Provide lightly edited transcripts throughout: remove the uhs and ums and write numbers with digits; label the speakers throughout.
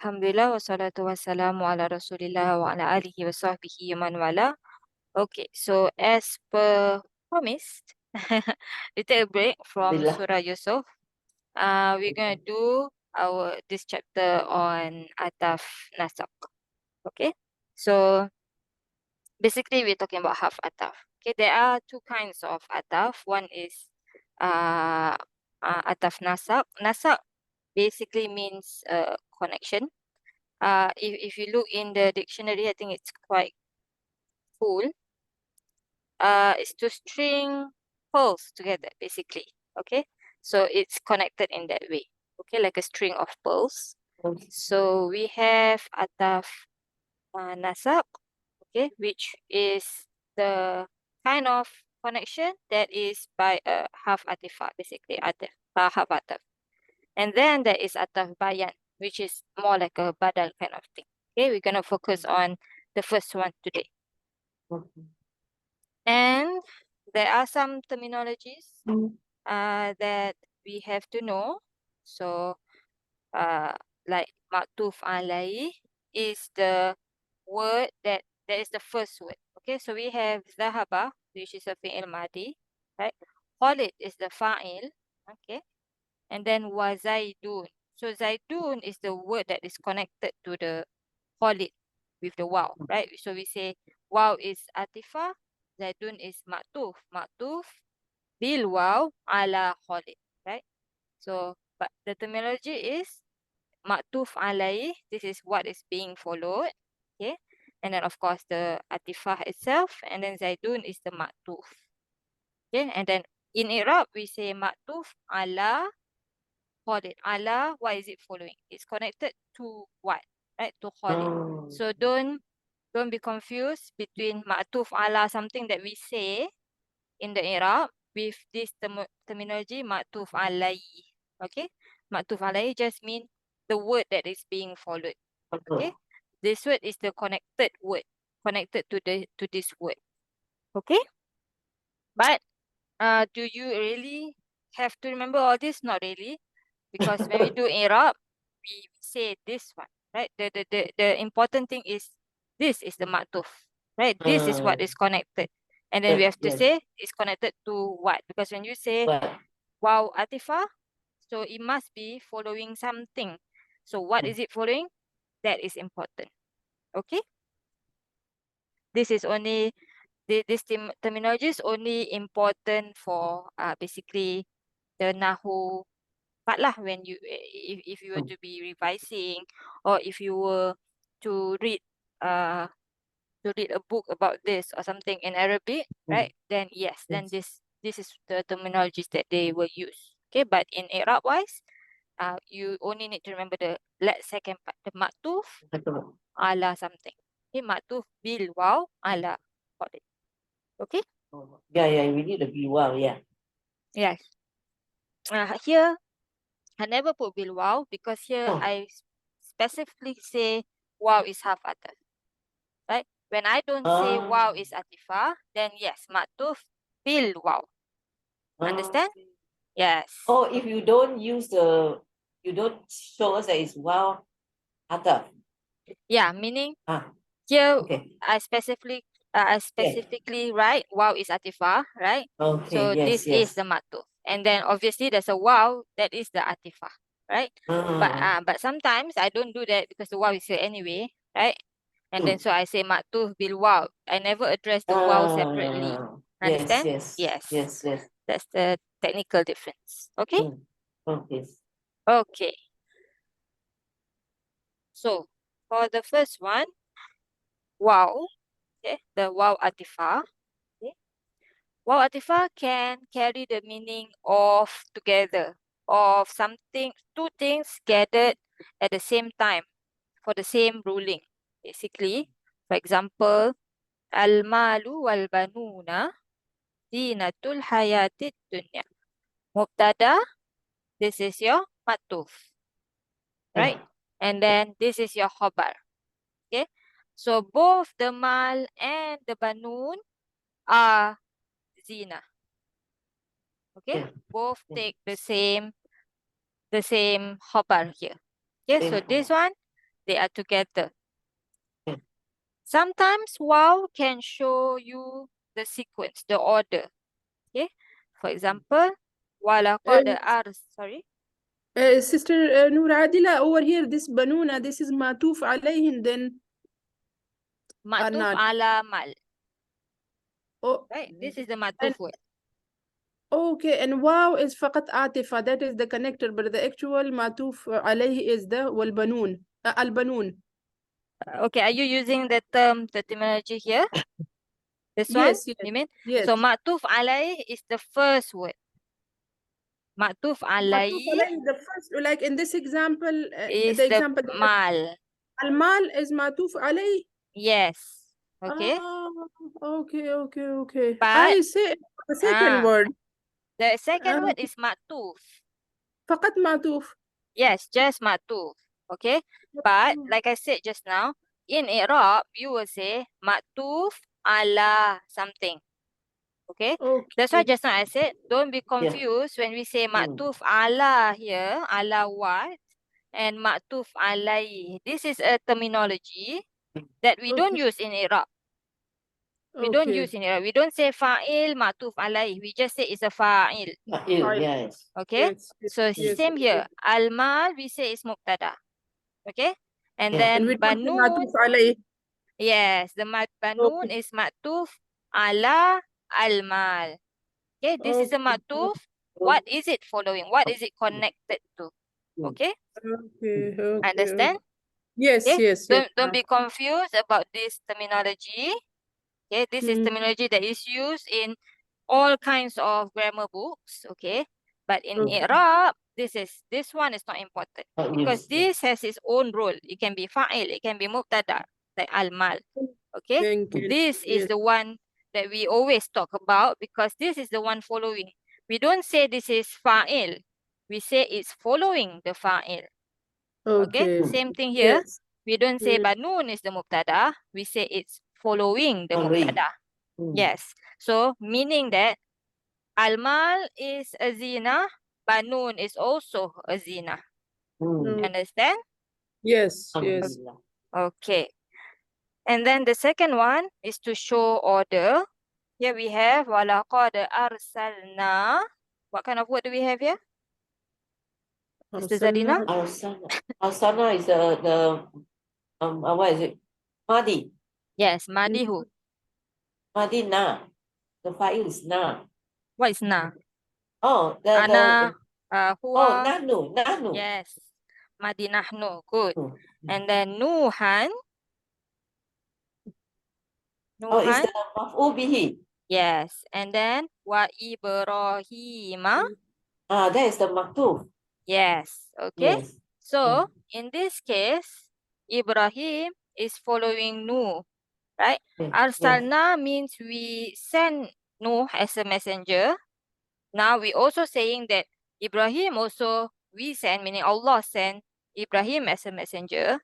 Speaker 1: Alhamdulillah wassalatu wassalamu ala Rasulillah wa ala alihi wa sahbihi wa man wala. Okay, so as per promised, we take a break from
Speaker 2: Alhamdulillah.
Speaker 1: Surah Yusuf. We're gonna do this chapter on Ataf Nasaq. Okay, so basically we're talking about Harf Atf. Okay, there are two kinds of Ataf. One is uh, Ataf Nasaq. Nasaq basically means connection. If you look in the dictionary, I think it's quite full. It's to string pearls together, basically. Okay, so it's connected in that way. Okay, like a string of pearls. So we have Ataf Nasaq, okay, which is the kind of connection that is by a half Atifah, basically half Ataf. And then there is Ataf Bayan, which is more like a badal kind of thing. Okay, we're gonna focus on the first one today. And there are some terminologies that we have to know. So like maktuf alai is the word that is the first word. Okay, so we have zahaba, which is a fi'il madi, right? Khalid is the fa'il, okay? And then wa zaidun. So zaidun is the word that is connected to the Khalid with the waw, right? So we say waw is atifah, zaidun is maktuf. Maktuf bil waw ala Khalid, right? So but the terminology is maktuf alai, this is what is being followed, okay? And then of course the atifah itself, and then zaidun is the maktuf. Okay, and then in Arab we say maktuf ala Khalid. Ala, what is it following? It's connected to what? Right? To Khalid. So don't be confused between ma'tuf ala, something that we say in the Arab, with this terminology ma'tuf alai. Okay? Ma'tuf alai just means the word that is being followed. Okay? This word is the connected word, connected to this word. Okay? But do you really have to remember all this? Not really. Because when we do Arab, we say this one, right? The important thing is this is the maktuf, right? This is what is connected. And then we have to say it's connected to what? Because when you say wow atifah, so it must be following something. So what is it following? That is important. Okay? This is only this terminology is only important for basically the Nahu part lah, when you if you were to be revising, or if you were to read a book about this or something in Arabic, right? Then yes, then this is the terminologies that they will use. Okay, but in Arab wise, you only need to remember the second part, the maktuf ala something. Okay, maktuf bil waw ala Khalid. Okay.
Speaker 2: Yeah, we need a wow, yeah.
Speaker 1: Yes. Here I never put bil waw because here I specifically say waw is half ataf, right? When I don't say waw is atifah, then yes, maktuf bil waw. Understand? Yes.
Speaker 2: Oh, if you don't you don't show us that it's wow ataf.
Speaker 1: Yeah, meaning here
Speaker 2: Okay.
Speaker 1: I specifically write waw is atifah, right?
Speaker 2: Okay,
Speaker 1: So this is the maktuf. And then obviously there's a waw that is the atifah, right? But sometimes I don't do that because the waw is here anyway, right? And then so I say maktuf bil waw. I never address the waw separately. Understand?
Speaker 2: Yes.
Speaker 1: That's the technical difference. Okay?
Speaker 2: Okay.
Speaker 1: Okay. So for the first one, waw, okay, the waw atifah. Okay. Waw atifah can carry the meaning of together, of something, two things gathered at the same time for the same ruling. Basically, for example, al-malu wal-banuna zinatul hayatid dunya. Mubtada, this is your matuf, right? And then this is your khobar. Okay, so both the mal and the banun are zina. Okay, both take the same khobar here. Okay, so this one They are together.
Speaker 2: Yeah.
Speaker 1: Sometimes wow can show you the sequence, the order. Okay. For example, walaqad sorry.
Speaker 3: Sister Noor Adila, over here, this banuna, this is matuf alayhin, then
Speaker 1: Ma'tuf
Speaker 3: not.
Speaker 1: ala mal.
Speaker 3: Oh,
Speaker 1: Right? This is the matuf
Speaker 3: and
Speaker 1: word.
Speaker 3: okay, and wow is faqat atifa, that is the connector, but the actual matuf alayhi is the walbanun, al-banun.
Speaker 1: Okay, are you using the terminology here? This one,
Speaker 3: Yes, yes,
Speaker 1: you mean?
Speaker 3: yes.
Speaker 1: So ma'tuf alayh is the first word. Ma'tuf
Speaker 3: Matuf
Speaker 1: alayh
Speaker 3: alayhi, the first, like in this example,
Speaker 1: is
Speaker 3: the
Speaker 1: the
Speaker 3: example,
Speaker 1: mal.
Speaker 3: al-mal is matuf alayhi.
Speaker 1: Yes. Okay.
Speaker 3: Okay.
Speaker 1: But
Speaker 3: I say the second word.
Speaker 1: the second word is ma'tuf.
Speaker 3: فقط معطوف.
Speaker 1: Yes, just ma'tuf. Okay. But like I said just now, in I'rab, you will say ma'tuf ala something. Okay. That's why just now I said, don't be confused when we say ma'tuf ala here, ala what, and ma'tuf alai. This is a terminology that we don't use in Iraq. We don't use in Iraq. We don't say fa'il ma'tuf alai. We just say it's a fa'il.
Speaker 2: Yes.
Speaker 1: Okay.
Speaker 3: Yes,
Speaker 1: So
Speaker 3: yes,
Speaker 1: same here. Al-mal we say is mubtada. Okay. And then
Speaker 3: And we don't say
Speaker 1: banun.
Speaker 3: معطوف عليه.
Speaker 1: Yes, the banun is ma'tuf ala al-mal. Okay, this is a ma'tuf. What is it following? What is it connected to? Okay,
Speaker 3: Okay.
Speaker 1: understand?
Speaker 3: Yes,
Speaker 1: Okay,
Speaker 3: yes.
Speaker 1: don't be confused about this terminology. Okay, this is terminology that is used in all kinds of grammar books. Okay, but in Arab, this one is not important because this has its own role. It can be fa'il, it can be mubtada, like al-mal. Okay,
Speaker 3: Thank you.
Speaker 1: this is the one that we always talk about because this is the one following. We don't say this is fa'il. We say it's following the fa'il. Okay, same thing here.
Speaker 3: Yes.
Speaker 1: We don't say banun is the mubtada. We say it's following the mubtada. Yes. So meaning that al-mal is a zina, banun is also a zina. Understand?
Speaker 3: Yes, yes.
Speaker 1: Okay. And then the second one is to show order. Here we have walaqad arsalna. What kind of word do we have here? Sister Zarina?
Speaker 2: Arsana is the what is it? Madi.
Speaker 1: Yes, madihu.
Speaker 2: Madi na. The file is na.
Speaker 1: What is na?
Speaker 2: Oh,
Speaker 1: Ana, huwa.
Speaker 2: nanu.
Speaker 1: Yes, madinahnu. Good. And then nuhan.
Speaker 2: Oh, it's the maf'ul bihi.
Speaker 1: Yes. And then wa ibrahima.
Speaker 2: That is the maktub.
Speaker 1: Yes. Okay.
Speaker 2: Yes.
Speaker 1: So in this case, Ibrahim is following Nuh, right? Arsalna means we send Nuh as a messenger. Now we also saying that Ibrahim also we send, meaning Allah sent Ibrahim as a messenger,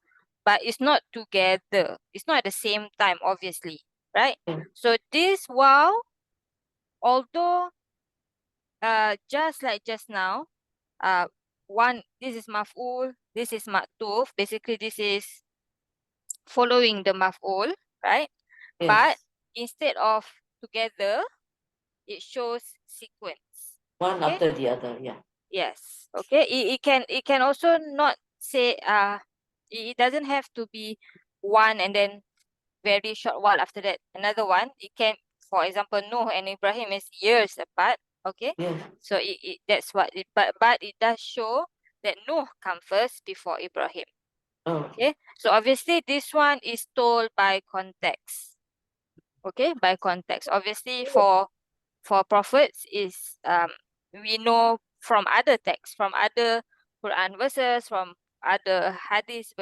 Speaker 1: but it's not together. It's not at the same time, obviously, right? So this wow, although just like just now, this is maf'ul, this is ma'tuf. Basically, this is following the maf'ul, right?
Speaker 2: Yes.
Speaker 1: But instead of together, it shows sequence.
Speaker 2: One after the other, yeah.
Speaker 1: Yes. Okay. It can also not say it doesn't have to be one and then very short while after that another one. It can, for example, Noah and Ibrahim is years apart. Okay.
Speaker 2: Yes.
Speaker 1: So that's what it, but it does show that Noah come first before Ibrahim. Okay. So obviously this one is told by context. Okay, by context. Obviously for prophets is we know from other texts, from other Quran verses, from other hadith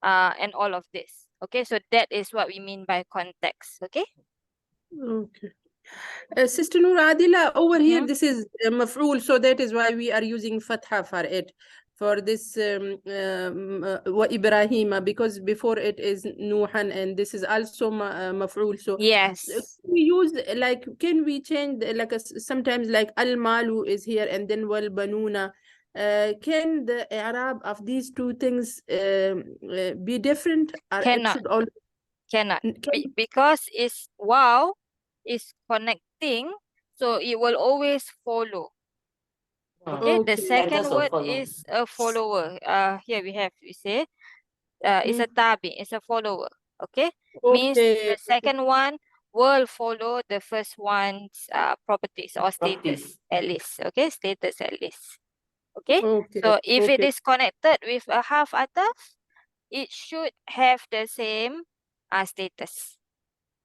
Speaker 1: and all of this. Okay, so that is what we mean by context. Okay.
Speaker 3: Okay. Sister Noor Adila, over here, this is maf'ul, so that is why we are using fatha for it, for this wa Ibrahima, because before it is Nuhan, and this is also maf'ul. So
Speaker 1: yes,
Speaker 3: we use, like, can we change, like sometimes like al-malu is here and then wal banuna. can the Arab of these two things be different, or it
Speaker 1: Cannot.
Speaker 3: should all
Speaker 1: Cannot.
Speaker 3: can,
Speaker 1: Because it's wow is connecting, so it will always follow. Okay, the
Speaker 3: okay.
Speaker 1: second
Speaker 2: Letters will
Speaker 1: word
Speaker 2: follow.
Speaker 1: is a follower. Here we say it's a
Speaker 3: Mm.
Speaker 1: tabi, it's a follower. Okay, means
Speaker 3: Okay.
Speaker 1: the second one will follow the first one's properties or
Speaker 2: Properties.
Speaker 1: status at least. Okay, status at least. Okay,
Speaker 3: Okay.
Speaker 1: so if it
Speaker 3: Okay.
Speaker 1: is connected with a Harf Atf, it should have the same status.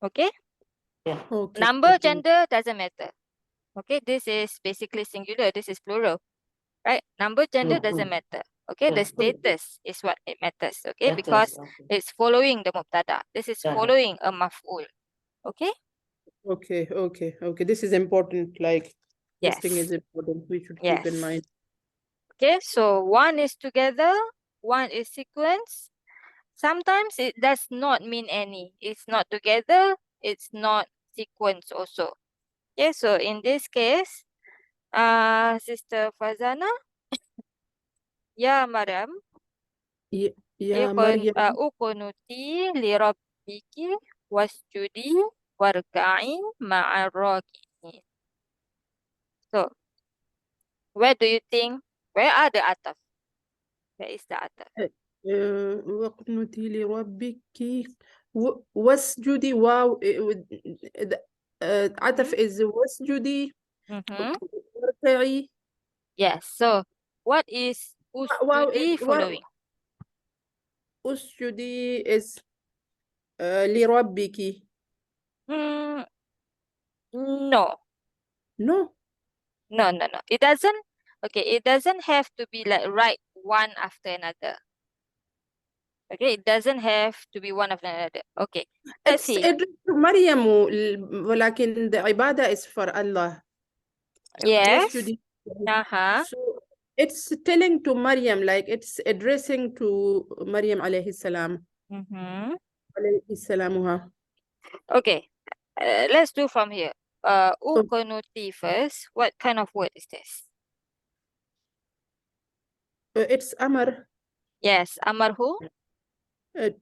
Speaker 1: Okay,
Speaker 2: Yeah.
Speaker 3: Okay.
Speaker 1: number,
Speaker 3: Okay.
Speaker 1: gender doesn't matter. Okay, this is basically singular, this is plural, right? Number, gender doesn't matter. Okay, the
Speaker 2: Yeah.
Speaker 1: status is what it matters. Okay,
Speaker 2: Letters,
Speaker 1: because
Speaker 2: okay.
Speaker 1: it's following the mubtada. This is
Speaker 2: Yeah.
Speaker 1: following a maf'ul. Okay,
Speaker 3: Okay. Okay. Okay. This is important. Like this thing
Speaker 1: yes,
Speaker 3: is important. We should keep
Speaker 1: yes.
Speaker 3: in mind.
Speaker 1: Okay, so one is together, one is sequence. Sometimes it does not mean any. It's not together, it's not sequence also. Okay, so in this case, Sister Fazana, ya Mariam,
Speaker 3: Ya Maryam.
Speaker 1: ukunuti li rabbiki wasjudi warka'i ma'ar raki'in. So, where do you think, where are the ataf? Where is the ataf?
Speaker 3: وَاقْنُتِي لِرَبِّكِ وَاسْجُدِي واو عطف is وَاسْجُدِي واركعي.
Speaker 1: Yes, so what is
Speaker 3: واو
Speaker 1: usjudi following?
Speaker 3: اسجدي is لربك.
Speaker 1: No,
Speaker 3: No.
Speaker 1: no. It doesn't, okay, it doesn't have to be like right one after another. Okay, it doesn't have to be one after another. Okay, let's
Speaker 3: It's
Speaker 1: see.
Speaker 3: addressed to مريم ولكن the عبادة is for Allah.
Speaker 1: Yes.
Speaker 3: واسجدي.
Speaker 1: Uh-huh.
Speaker 3: So it's telling to Maryam, like it's addressing to Maryam alayhi salam. Alayhi salamuha.
Speaker 1: Okay, let's do from here. Uqnuti first. What kind of word is this?
Speaker 3: It's Amar
Speaker 1: Yes, Amar who?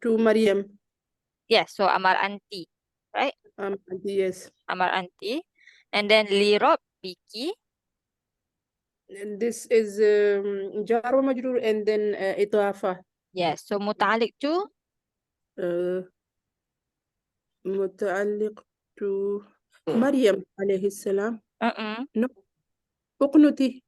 Speaker 3: to Maryam.
Speaker 1: Yes, so Amar Anti, right?
Speaker 3: Yes.
Speaker 1: Amar Anti. And then Li Rabbiki.
Speaker 3: And this is jar wa majrur and then إضافة.
Speaker 1: Yes, so muta'alliq to?
Speaker 3: متعلق to Maryam عليه السلام. No. أقنتي.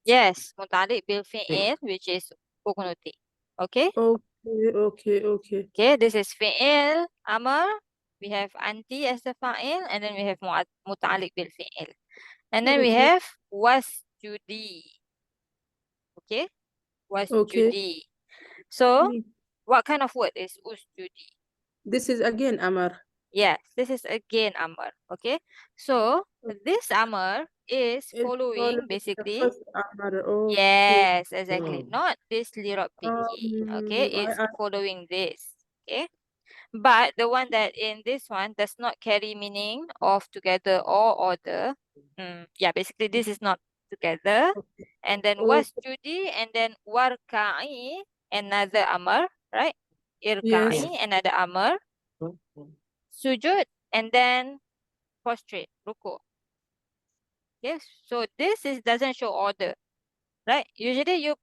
Speaker 1: Yes, muta'alliq bil fi'il, which is uqnuti. Okay?
Speaker 3: Okay.
Speaker 1: Okay, this is fi'il, Amar. We have Anti as the fa'il, and then we have muta'alliq bil fi'il. And then we
Speaker 3: Okay.
Speaker 1: have wasjudi. Okay? Wasjudi. So, what kind of word is usjudi?
Speaker 3: This is again Amar.
Speaker 1: Yes, this is again Amar. Okay? So, this Amar is
Speaker 3: It's
Speaker 1: following
Speaker 3: the
Speaker 1: basically.
Speaker 3: first Amar. Okay.
Speaker 1: Yes, exactly. Not this lirabiki. Okay?
Speaker 3: I
Speaker 1: It's following this. Okay? But the one that in this one does not carry meaning of together or order. Yeah, basically this is not together.
Speaker 3: Okay.
Speaker 1: And then wasjudi and then warka'i, another amar, right? Irka'i,
Speaker 3: Yes.
Speaker 1: another amar. Sujud and then prostrate, ruku. Yes, so this is doesn't show order, right? Usually you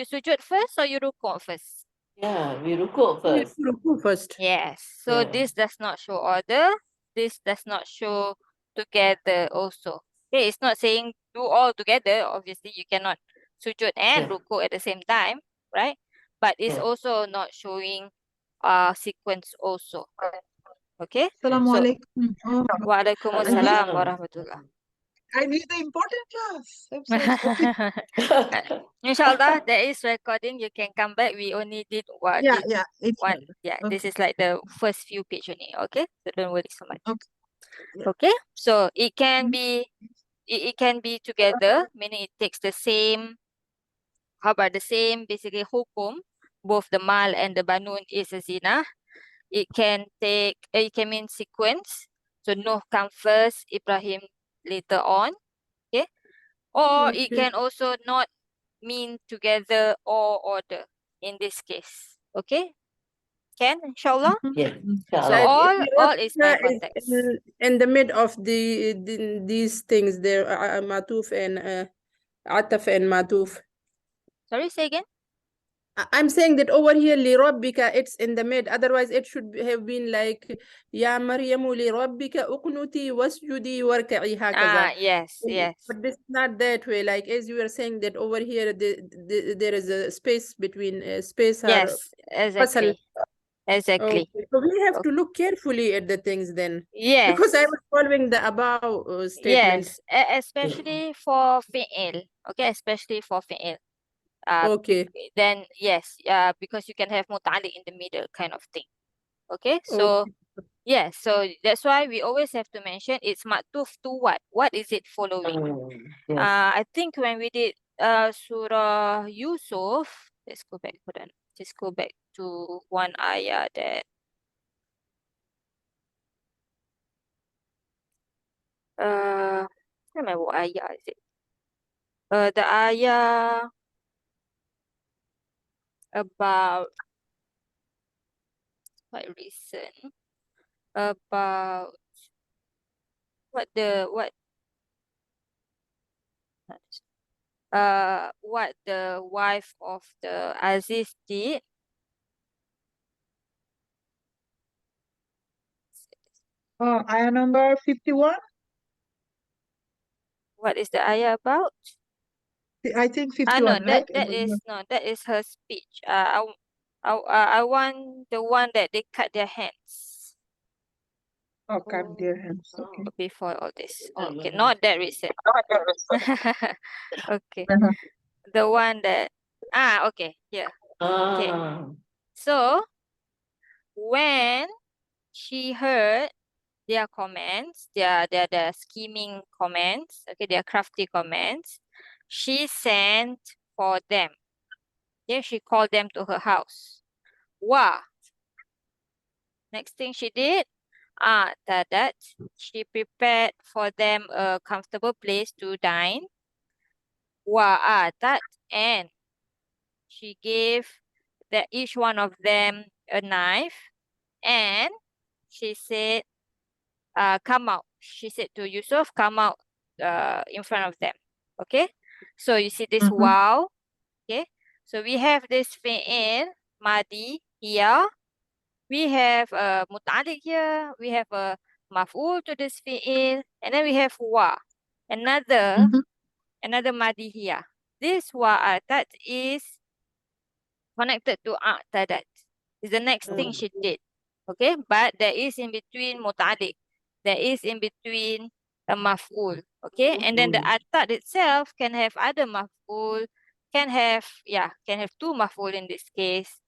Speaker 1: sujud first or you ruku first?
Speaker 2: Yeah, we ruku first.
Speaker 3: Ruku first.
Speaker 1: Yes, so
Speaker 2: Yeah.
Speaker 1: this does not show order. This does not show together also. Okay, it's not saying do all together. Obviously, you cannot sujud and ruku at the same time, right? But it's also not showing sequence also. Okay?
Speaker 4: Assalamualaikum.
Speaker 1: Waalaikumsalam warahmatullah.
Speaker 4: I need the important class. I'm so happy.
Speaker 1: Inshallah, there is recording. You can come back. We only did one.
Speaker 4: Yeah.
Speaker 1: One. Yeah, this is like the first few page only. Okay, so don't worry so much.
Speaker 4: Okay. Yeah.
Speaker 1: Okay, so it can be it can be together, meaning it takes the same. How about the same basically hukum? Both the mal and the banun is a zina. It can mean sequence. So Nuh come first, Ibrahim later on. Okay, or it
Speaker 3: Okay.
Speaker 1: can also not mean together or order in this case. Okay? Can, inshallah?
Speaker 2: Yes.
Speaker 1: So
Speaker 2: Inshallah.
Speaker 1: all is by
Speaker 3: Rabbika
Speaker 1: context.
Speaker 3: in the mid of these things there, matuf and ataf and matuf.
Speaker 1: Sorry, say again?
Speaker 3: I'm saying that over here, li rabbika, it's in the mid. Otherwise, it should have been like, Ya Maryamu li rabbika uqnuti wasjudi warka'i hakaza.
Speaker 1: Yes, yes.
Speaker 3: But it's not that way. Like as you were saying that over here, there is a space between space or
Speaker 1: Yes,
Speaker 3: fasal.
Speaker 1: exactly. Exactly.
Speaker 3: Okay. So we have to look carefully at the things then.
Speaker 1: Yes.
Speaker 3: Because I was following the above statement.
Speaker 1: Yes, especially for fi'il. Okay, especially for fi'il.
Speaker 3: Okay.
Speaker 1: Then yes, because you can have muta'alliq in the middle kind of thing. Okay, so
Speaker 3: Okay.
Speaker 1: yes, so that's why we always have to mention it's maktuf to what? What is it following?
Speaker 2: Yes.
Speaker 1: I think when we did Surah Yusuf, let's go back, hold on. Just go back to one ayah that I don't remember what ayah is it. The ayah about quite recent about what the what the wife of the Aziz did.
Speaker 4: Ayah number 51.
Speaker 1: What is the ayah about?
Speaker 4: I think
Speaker 1: No,
Speaker 4: 51, right?
Speaker 1: that is her speech. I want the one that they cut their hands.
Speaker 4: Oh, cut their hands. Okay.
Speaker 1: Before all this. Okay, not that recent. Okay.
Speaker 4: Uh-huh.
Speaker 1: The one that okay, here. Okay. So when she heard their comments, their scheming comments, okay, their crafty comments, she sent for them. Then she called them to her house. Wow. Next thing she did, that she prepared for them a comfortable place to dine. That, and she gave each one of them a knife, and she said, come out. She said to Yusuf, come out in front of them. Okay? So you see this wow. Okay? So we have this fi'il, madi, here. We have a muta'alliq here. We have a maf'ul to this fi'il. And then we have wa. Another madi here. This that is connected to a'tadat. Is the next thing she did. Okay? But there is in between muta'alliq. There is in between a maf'ul. Okay? And then the atat itself can have other maf'ul, can have two maf'ul in this case.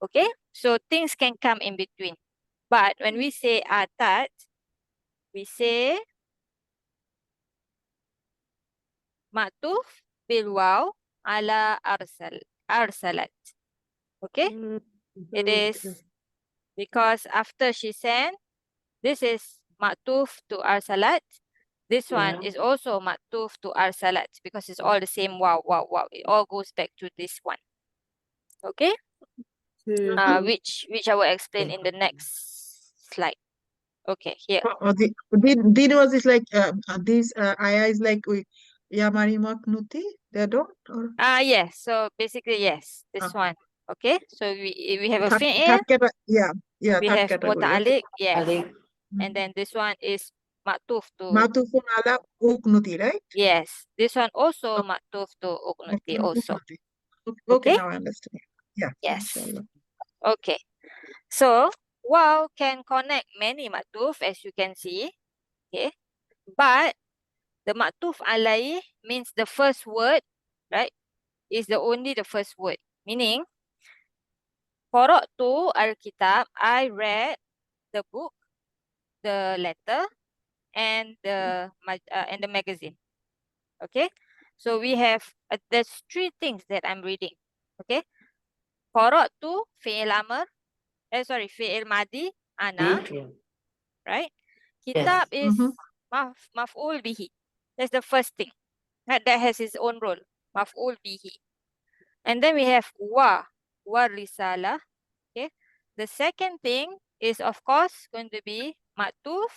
Speaker 1: Okay? So things can come in between. But when we say atat, we say ma'tuf bil waw ala arsalat. Okay? It is because after she sent, this is ma'tuf to arsalat. This one is also ma'tuf to arsalat because it's all the same wow. It all goes back to this one. Okay? Which I will explain in the next slide. Okay, here.
Speaker 4: Did was this like these ayah is like Ya Marimak Nuti? They don't? Or
Speaker 1: Yes. So basically, yes, this one. Okay. So we have a fi'il.
Speaker 4: third category. Yeah,
Speaker 1: We
Speaker 4: third
Speaker 1: have
Speaker 4: category.
Speaker 1: muta'alliq. Yes.
Speaker 2: Alik.
Speaker 1: And then this one is ma'tuf to.
Speaker 4: Matufun ala Uknuti, right?
Speaker 1: Yes. This one also ma'tuf to uqnuti also.
Speaker 4: Okay,
Speaker 1: Okay?
Speaker 4: now I understand. Yeah.
Speaker 1: Yes.
Speaker 4: Inshallah.
Speaker 1: Okay. So wow can connect many ma'tuf as you can see. Okay. But the ma'tuf alaih means the first word, right? Is only the first word. Meaning, qara'tu al-kitab, I read the book, the letter, and the magazine. Okay? So we have, there's three things that I'm reading. Okay? Qara'tu, fi'il amr, fi'il madi, ana, right? Kitab is maf'ul bihi. That's the first thing. That has its own role. Maf'ul bihi. And then we have wa risalah. Okay. The second thing is, of course, going to be maktuf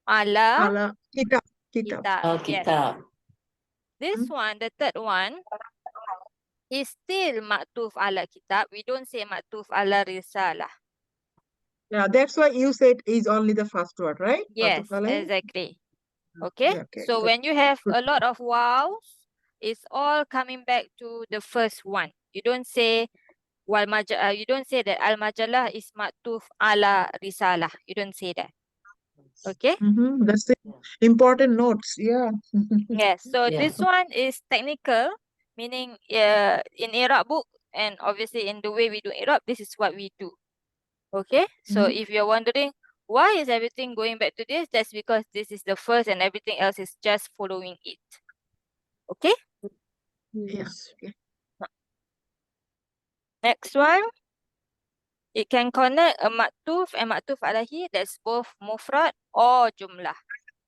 Speaker 1: ala
Speaker 4: Ala kitab. Kitab.
Speaker 1: kitab.
Speaker 2: Oh,
Speaker 1: Yes.
Speaker 2: kitab.
Speaker 1: This one, the third one, is still maktuf ala kitab. We don't say maktuf ala risalah.
Speaker 4: Yeah, that's why you said is only the first word, right?
Speaker 1: Yes,
Speaker 4: Matuf alayhi?
Speaker 1: exactly. Okay.
Speaker 4: Yeah, okay.
Speaker 1: So
Speaker 4: Good.
Speaker 1: when you have
Speaker 4: Good.
Speaker 1: a lot of wows, it's all coming back to the first one. You don't say you don't say that al majalah is maktuf ala risalah. You don't say that. Okay.
Speaker 4: That's the important notes. Yeah.
Speaker 1: Yes. So
Speaker 2: Yeah.
Speaker 1: this one is technical, meaning in Arab book and obviously in the way we do Arab, this is what we do. Okay. So if you're wondering why is everything going back to this, that's because this is the first and everything else is just following it. Okay.
Speaker 4: Yeah.
Speaker 3: Yes.
Speaker 4: Okay.
Speaker 1: Next one. It can connect a maktuf and maktuf alaihi, that's both mufrad or jumlah.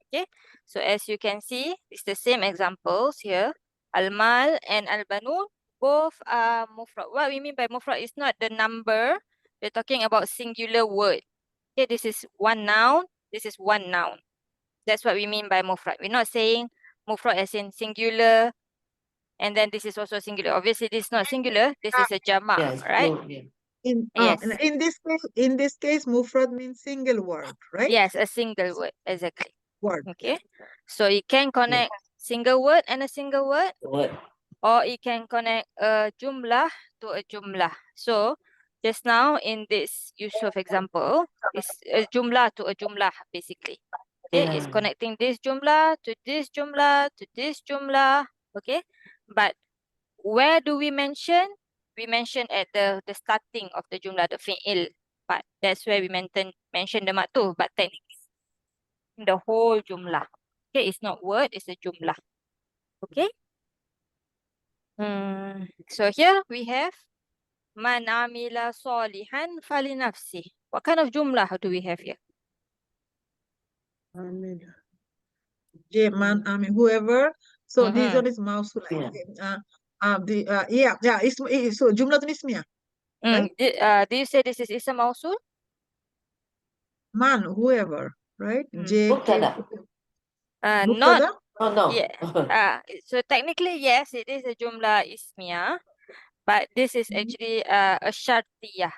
Speaker 1: Okay, so as you can see, it's the same examples here. Al-mal and al-banun, both are mufrad. What we mean by mufrad is not the number. We're talking about singular word. Okay, this is one noun. This is one noun. That's what we mean by mufrad. We're not saying mufrad as in singular, and then this is also singular. Obviously, this is not singular. This is a jama',
Speaker 2: Yeah, it's
Speaker 1: right?
Speaker 2: true. Yeah.
Speaker 1: Yes.
Speaker 4: In this case, mufrad means single word, right?
Speaker 1: Yes, a single word, exactly.
Speaker 4: Word.
Speaker 1: Okay, so it can connect single word and a single word,
Speaker 2: What?
Speaker 1: or it can connect a jumlah to a jumlah. So just now in this Yusuf example, it's a jumlah to a jumlah basically. Okay, it's
Speaker 2: Yeah.
Speaker 1: connecting this jumlah to this jumlah to this jumlah. Okay, but where do we mention? We mention at the starting of the jumlah, the fi'il part. That's where we mention the maktuf, but technically the whole jumlah. Okay, it's not word, it's a jumlah. Okay. So here we have man amila salihan falinafsi. What kind of jumlah do we have here?
Speaker 4: Man, I mean, whoever. So this
Speaker 1: Mhm.
Speaker 4: one is mausul.
Speaker 2: Yeah.
Speaker 4: So jumlatun ismiyah. Right?
Speaker 1: Do you say this is ism mausul?
Speaker 4: Man, whoever, right?
Speaker 2: Mubtada.
Speaker 1: Not
Speaker 4: Mubtada?
Speaker 2: Oh, no.
Speaker 1: yeah. So technically yes, it is a jumlah ismiyah, but this is actually a shartiyah.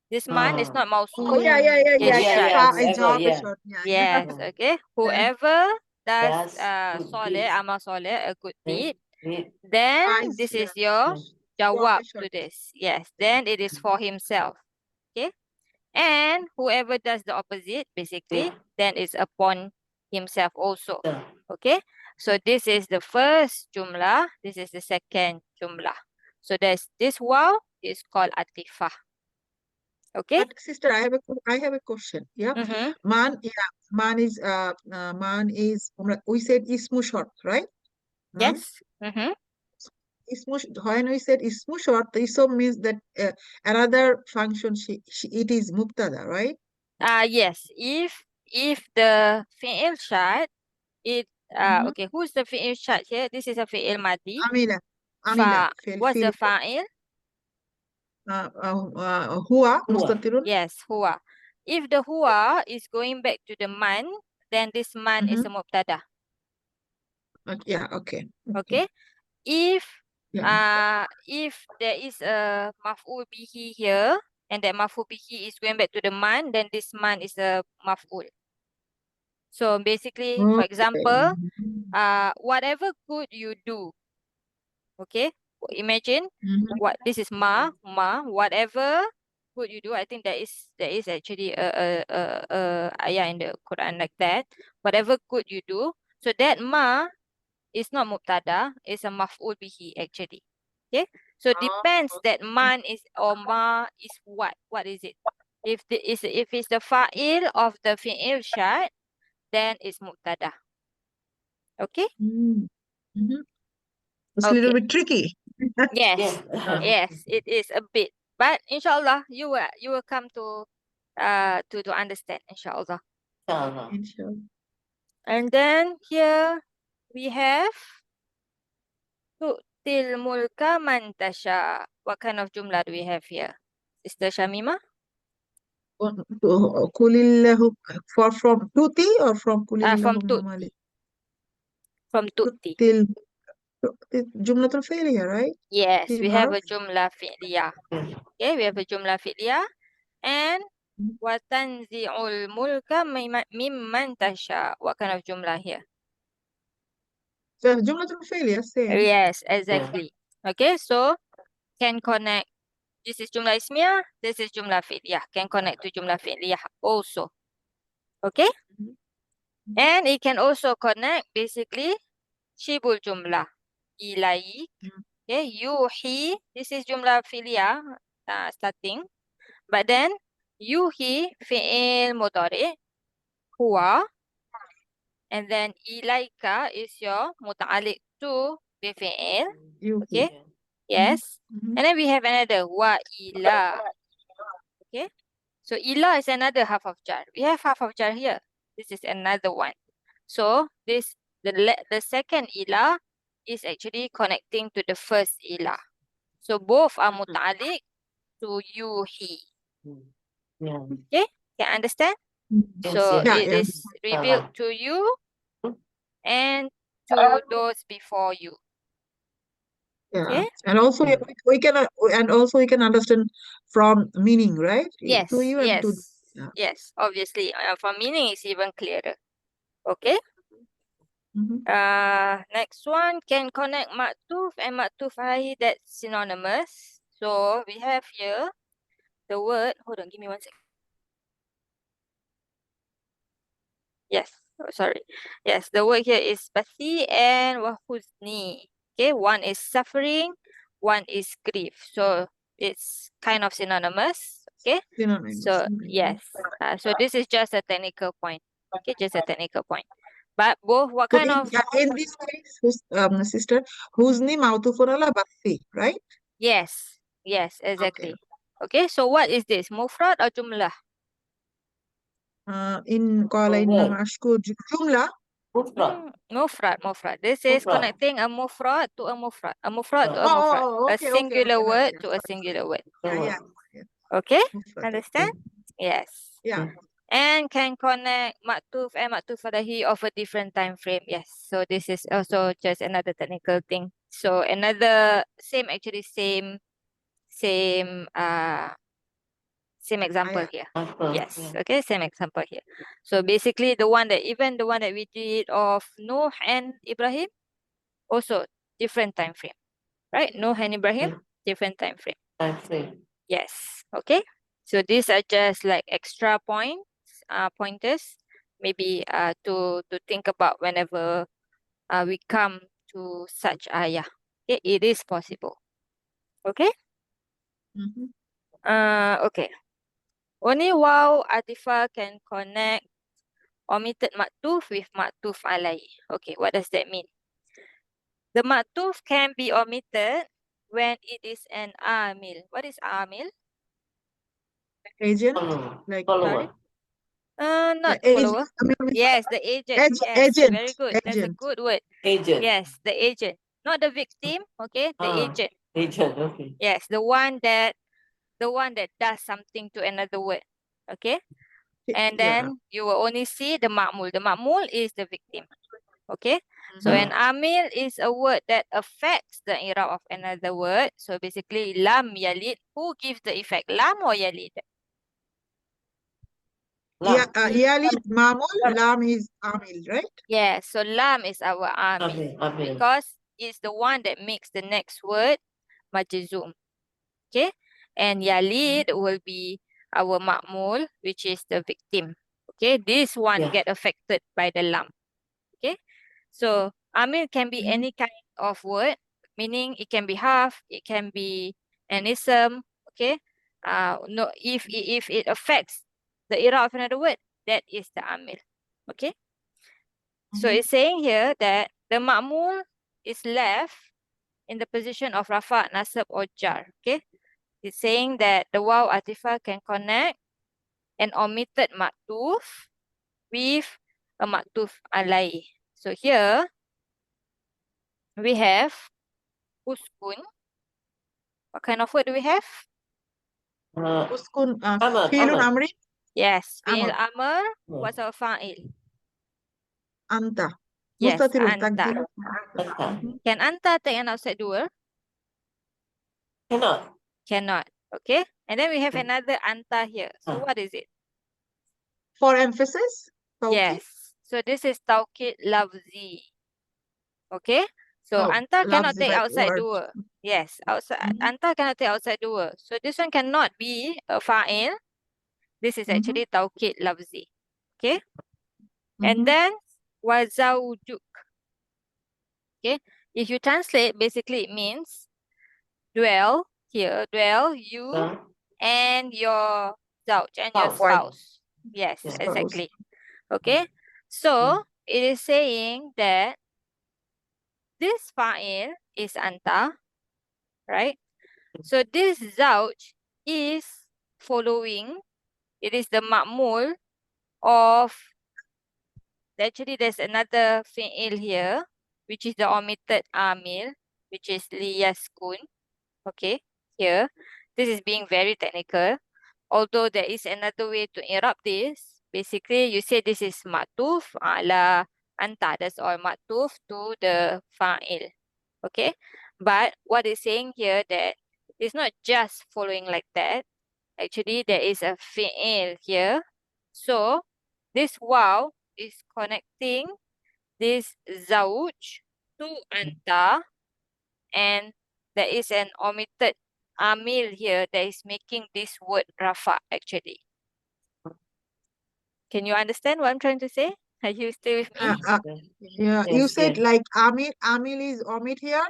Speaker 1: This man is not mausul.
Speaker 4: Oh, yeah.
Speaker 1: It's
Speaker 2: Yeah,
Speaker 1: shart.
Speaker 2: yeah,
Speaker 4: It's
Speaker 2: whoever,
Speaker 4: job
Speaker 2: yeah.
Speaker 4: short. Yeah.
Speaker 1: Yes,
Speaker 2: Yeah.
Speaker 1: okay. Whoever does
Speaker 2: Good
Speaker 1: soleh,
Speaker 2: deeds.
Speaker 1: amal soleh, a good deed,
Speaker 2: Read.
Speaker 1: then
Speaker 4: Eyes,
Speaker 1: this is
Speaker 4: yeah.
Speaker 1: your jawab
Speaker 4: Short.
Speaker 1: to this. Yes, then it is for himself. Okay. And whoever does the opposite, basically, then it's upon himself also.
Speaker 2: Yeah.
Speaker 1: Okay. So this is the first jumlah. This is the second jumlah. So there's this waw is called atifah. Okay.
Speaker 4: But sister, I have a question. Yeah.
Speaker 1: Mm-hmm.
Speaker 4: Man is we said ismu short, right?
Speaker 1: Yes. Mm-hmm.
Speaker 4: When we said ismu short, isom means that another function it is mubtada, right?
Speaker 1: Yes. If the fi'il shart, okay, who's the fi'il shart here? This is a fi'il madi.
Speaker 4: Amila.
Speaker 1: What's the fa'il?
Speaker 4: Huwa mustatirun.
Speaker 1: Yes, huwa. If the huwa is going back to the man, then this man is a mubtada.
Speaker 4: Yeah, okay.
Speaker 1: Okay. If
Speaker 4: Yeah.
Speaker 1: if there is a maf'ul bihi here, and that maf'ul bihi is going back to the man, then this man is a maf'ul. So basically, for example, whatever good you do, okay, imagine what this is whatever good you do. I think there is actually a ayah in the Quran like that. Whatever good you do, so that ma is not mubtada, it's a maf'ul bihi actually. Okay, so depends that man is or ma is what is it? If it's the fa'il of the fi'il shart, then it's mubtada. Okay.
Speaker 4: It's a little bit tricky.
Speaker 1: Yes, yes, it is a bit. But inshallah, you will come to understand, inshallah.
Speaker 4: Inshallah.
Speaker 1: And then here we have tu'til mulka man tasha. What kind of jumlah do we have here? Sister Shamima?
Speaker 4: Kulillahu from tuti or from
Speaker 1: From
Speaker 4: kulillahumma
Speaker 1: tu'ti.
Speaker 4: malik?
Speaker 1: From tu'ti.
Speaker 4: Tu'til jumlatul fi'liyah, right?
Speaker 1: Yes,
Speaker 4: Til
Speaker 1: we have a
Speaker 4: harf.
Speaker 1: jumlah fi'liyah. Okay, we have a jumlah fi'liyah. And
Speaker 4: Mhm.
Speaker 1: wa tanzi'ul mulka mimman tasha. What kind of jumlah here?
Speaker 4: So jumlatul fi'liyah, same.
Speaker 1: Yes, exactly. Okay, so can connect. This is jumlah ismiyah. This is jumlah fi'liyah. Can connect to jumlah fi'liyah also. Okay?
Speaker 4: Mhm.
Speaker 1: And it can also connect basically shibul jumlah. Ilai.
Speaker 4: Mhm.
Speaker 1: Okay, yuhi. This is jumlah fi'liyah starting. But then yuhi fi'il mudhari huwa. And then ilaika is your muta'alliq to the fi'il.
Speaker 4: Yuhi.
Speaker 1: Okay? Yes.
Speaker 4: Mhm.
Speaker 1: And then we have another wa ila. Okay? So ila is another half of jar. We have half of jar here. This is another one. So this the second ila is actually connecting to the first ila. So both are muta'alliq to yuhi.
Speaker 2: Yeah.
Speaker 1: Okay? Can understand?
Speaker 2: Yes,
Speaker 1: So
Speaker 2: yes.
Speaker 4: Yeah,
Speaker 1: it
Speaker 4: yeah.
Speaker 1: is revealed
Speaker 2: Salah.
Speaker 1: to you and to those before you.
Speaker 4: Yeah.
Speaker 1: Okay?
Speaker 4: And also we can understand from meaning, right?
Speaker 1: Yes,
Speaker 4: To you and to
Speaker 1: yes,
Speaker 4: yeah.
Speaker 1: yes. Obviously, for meaning is even clearer. Okay.
Speaker 4: Mhm.
Speaker 1: Next one can connect maktuf and maktuf alaihi, that's synonymous. So we have here the word. Hold on, give me 1 second. Yes, sorry. Yes, the word here is basi and wahuzni. Okay, one is suffering, one is grief. So it's kind of synonymous. Okay.
Speaker 4: Synonyms.
Speaker 1: So yes. So this is just a technical point. Okay, just a technical point. But both, what
Speaker 4: So
Speaker 1: kind of?
Speaker 4: in this case, sister, Huzni Mautufun ala Bathi, right?
Speaker 1: Yes, yes, exactly. Okay, so what is this? Mufrad or jumlah?
Speaker 4: In qala inna mashku jumla.
Speaker 1: Mufrad. This is
Speaker 2: Mufrad.
Speaker 1: connecting a mufrad to a mufrad. A mufrad to a mufrad. A singular word to a singular word.
Speaker 4: Yeah.
Speaker 1: Okay,
Speaker 4: Mufrad,
Speaker 1: understand? Yes.
Speaker 4: Yeah.
Speaker 1: And can connect maktuf and maktuf alaihi of a different time frame. Yes. So this is also just another technical thing. So another same example
Speaker 4: Ayah.
Speaker 1: here.
Speaker 2: After,
Speaker 1: Yes.
Speaker 2: yeah.
Speaker 1: Okay, same example here. So basically the one that we did of Nuh and Ibrahim, also different time frame. Right? Nuh and Ibrahim, different time frame.
Speaker 2: Time frame.
Speaker 1: Yes. Okay. So these are just like extra pointers, maybe to think about whenever we come to such ayah. Okay, it is possible. Okay.
Speaker 4: Mhm.
Speaker 1: Okay. Only waw atifa can connect omitted maktuf with maktuf alai. Okay, what does that mean? The maktuf can be omitted when it is an amil. What is amil?
Speaker 4: Agent.
Speaker 2: Follower.
Speaker 4: Like
Speaker 1: Sorry? Not
Speaker 4: agent.
Speaker 1: follower. Yes, the agent. Yes,
Speaker 4: Agent.
Speaker 1: very good. That's a
Speaker 4: Agent.
Speaker 1: good word.
Speaker 2: Agent.
Speaker 1: Yes, the agent. Not the victim, okay? The agent.
Speaker 2: Agent, okay.
Speaker 1: Yes, the one that does something to another word. Okay? And
Speaker 4: Yeah.
Speaker 1: then you will only see the ma'mul. The ma'mul is the victim. Okay? So
Speaker 4: Mhm.
Speaker 1: an amil is a word that affects the i'rab of another word. So basically lam yalid. Who gives the effect? Lam or yalid?
Speaker 4: Yeah,
Speaker 2: Lam.
Speaker 4: Yalid Mamul, Lam is Amil, right?
Speaker 1: Yeah, so lam is our amil.
Speaker 2: Amil.
Speaker 1: Because it's the one that makes the next word majzum. Okay? And yalid will be our ma'mul, which is the victim. Okay? This one
Speaker 2: Yeah.
Speaker 1: get affected by the lam. Okay? So amil can be any kind of word, meaning it can be half, it can be an ism. Okay? No, if it affects the era of another word, that is the amil. Okay? So it's saying here that the ma'mul is left in the position of rafa, nasab, or jar. Okay? It's saying that the waw atifah can connect an omitted maktuf with a maktuf alai. So here we have uskun. What kind of word do we have?
Speaker 4: Uskun,
Speaker 2: Amr,
Speaker 4: fi'lun
Speaker 2: Amr.
Speaker 4: amri,
Speaker 1: Yes, fi'il
Speaker 4: amr,
Speaker 1: amr.
Speaker 2: Hmm.
Speaker 1: What's our fa'il?
Speaker 4: anta.
Speaker 1: Yes,
Speaker 4: Mustatirun,
Speaker 1: anta.
Speaker 4: takdirun.
Speaker 2: Anta.
Speaker 4: Mhm.
Speaker 1: Can anta take an outside doer?
Speaker 2: Cannot.
Speaker 1: Cannot. Okay. And then we have another anta here. So what is it?
Speaker 4: For emphasis, tawkid,
Speaker 1: Yes. So this is taukid lafzi. Okay. So
Speaker 4: oh,
Speaker 1: anta cannot
Speaker 4: lafzi,
Speaker 1: take
Speaker 4: like
Speaker 1: outside
Speaker 4: word.
Speaker 1: doer. Yes. Outside
Speaker 4: Mhm.
Speaker 1: anta cannot take outside doer. So this one cannot be a fa'il. This is
Speaker 4: Mhm.
Speaker 1: actually taukid lafzi. Okay.
Speaker 4: Mhm.
Speaker 1: And then wazaujuk. Okay. If you translate, basically it means dwell here, dwell you and your zauj and your
Speaker 2: Spouse.
Speaker 1: spouse. Yes,
Speaker 2: Yeah.
Speaker 4: Spouse.
Speaker 1: exactly. Okay. So it is saying that this fa'il is anta, right? So this zauj is following. It is the ma'mul of, actually there's another fi'il here, which is the omitted amil, which is liyaskun. Okay, here. This is being very technical. Although there is another way to interrupt this. Basically, you say this is matuf ala anta. That's all, matuf to the fa'il. Okay, but what is saying here that it's not just following like that. Actually, there is a fi'il here. So this waw is connecting this zauj to anta, and there is an omitted amil here that is making this word rafa actually. Can you understand what I'm trying to say? Are you still with me?
Speaker 4: Yeah, you
Speaker 2: Yes,
Speaker 4: said
Speaker 2: yes.
Speaker 4: like amil is omit here,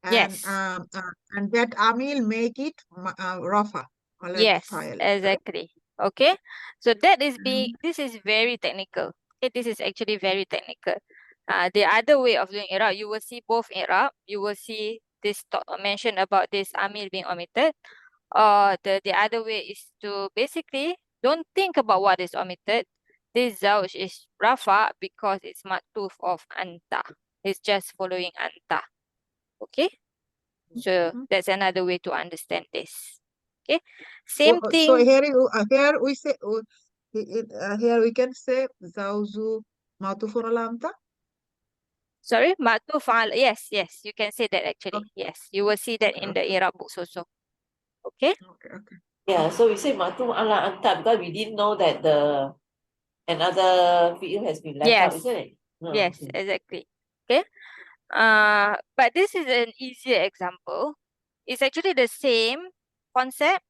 Speaker 4: and
Speaker 1: Yes.
Speaker 4: and that amil make it rafa, like
Speaker 1: Yes,
Speaker 4: file.
Speaker 1: exactly. Okay. So that is being,
Speaker 4: Mhm.
Speaker 1: this is very technical. Okay, this is actually very technical. The other way of doing i'rab, you will see both i'rab. You will see this mention about this amil being omitted. The other way is to basically don't think about what is omitted. This zauj is rafa because it's matuf of anta. It's just following anta. Okay. So
Speaker 4: Mhm.
Speaker 1: that's another way to understand this. Okay.
Speaker 4: So,
Speaker 1: Same
Speaker 4: so
Speaker 1: thing.
Speaker 4: here we say here we can say zawzu matufun ala anta.
Speaker 1: Sorry, matuf al. Yes, yes, you can say that actually.
Speaker 4: Okay,
Speaker 1: Yes, you will see that in the Arab books also. Okay.
Speaker 4: okay.
Speaker 2: Yeah, so we say matum ala anta because we didn't know that the another field has been left out,
Speaker 1: Yes.
Speaker 2: isn't it? No,
Speaker 1: Yes,
Speaker 2: okay.
Speaker 1: exactly. Okay. But this is an easier example. It's actually the same concept,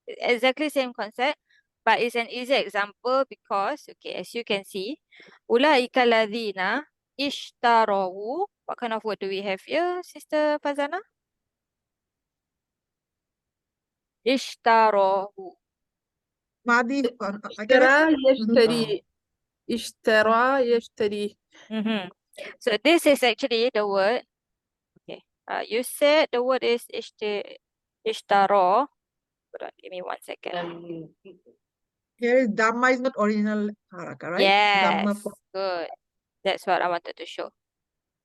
Speaker 1: exactly same concept, but it's an easier example because, okay, as you can see, ulaika ladhina ishtarawu. What kind of word do we have here, Sister Fazana? Ishtarawu.
Speaker 4: Madi, can I
Speaker 3: اشترى
Speaker 4: say?
Speaker 3: يشتري اشترى يشتري.
Speaker 1: So this is actually the word. Okay. You said the word is ishtaro. Hold on, give me 1 second.
Speaker 4: Here is Dhamma is not original haraka, right?
Speaker 1: Yes,
Speaker 4: Dhamma for
Speaker 1: good. That's what I wanted to show.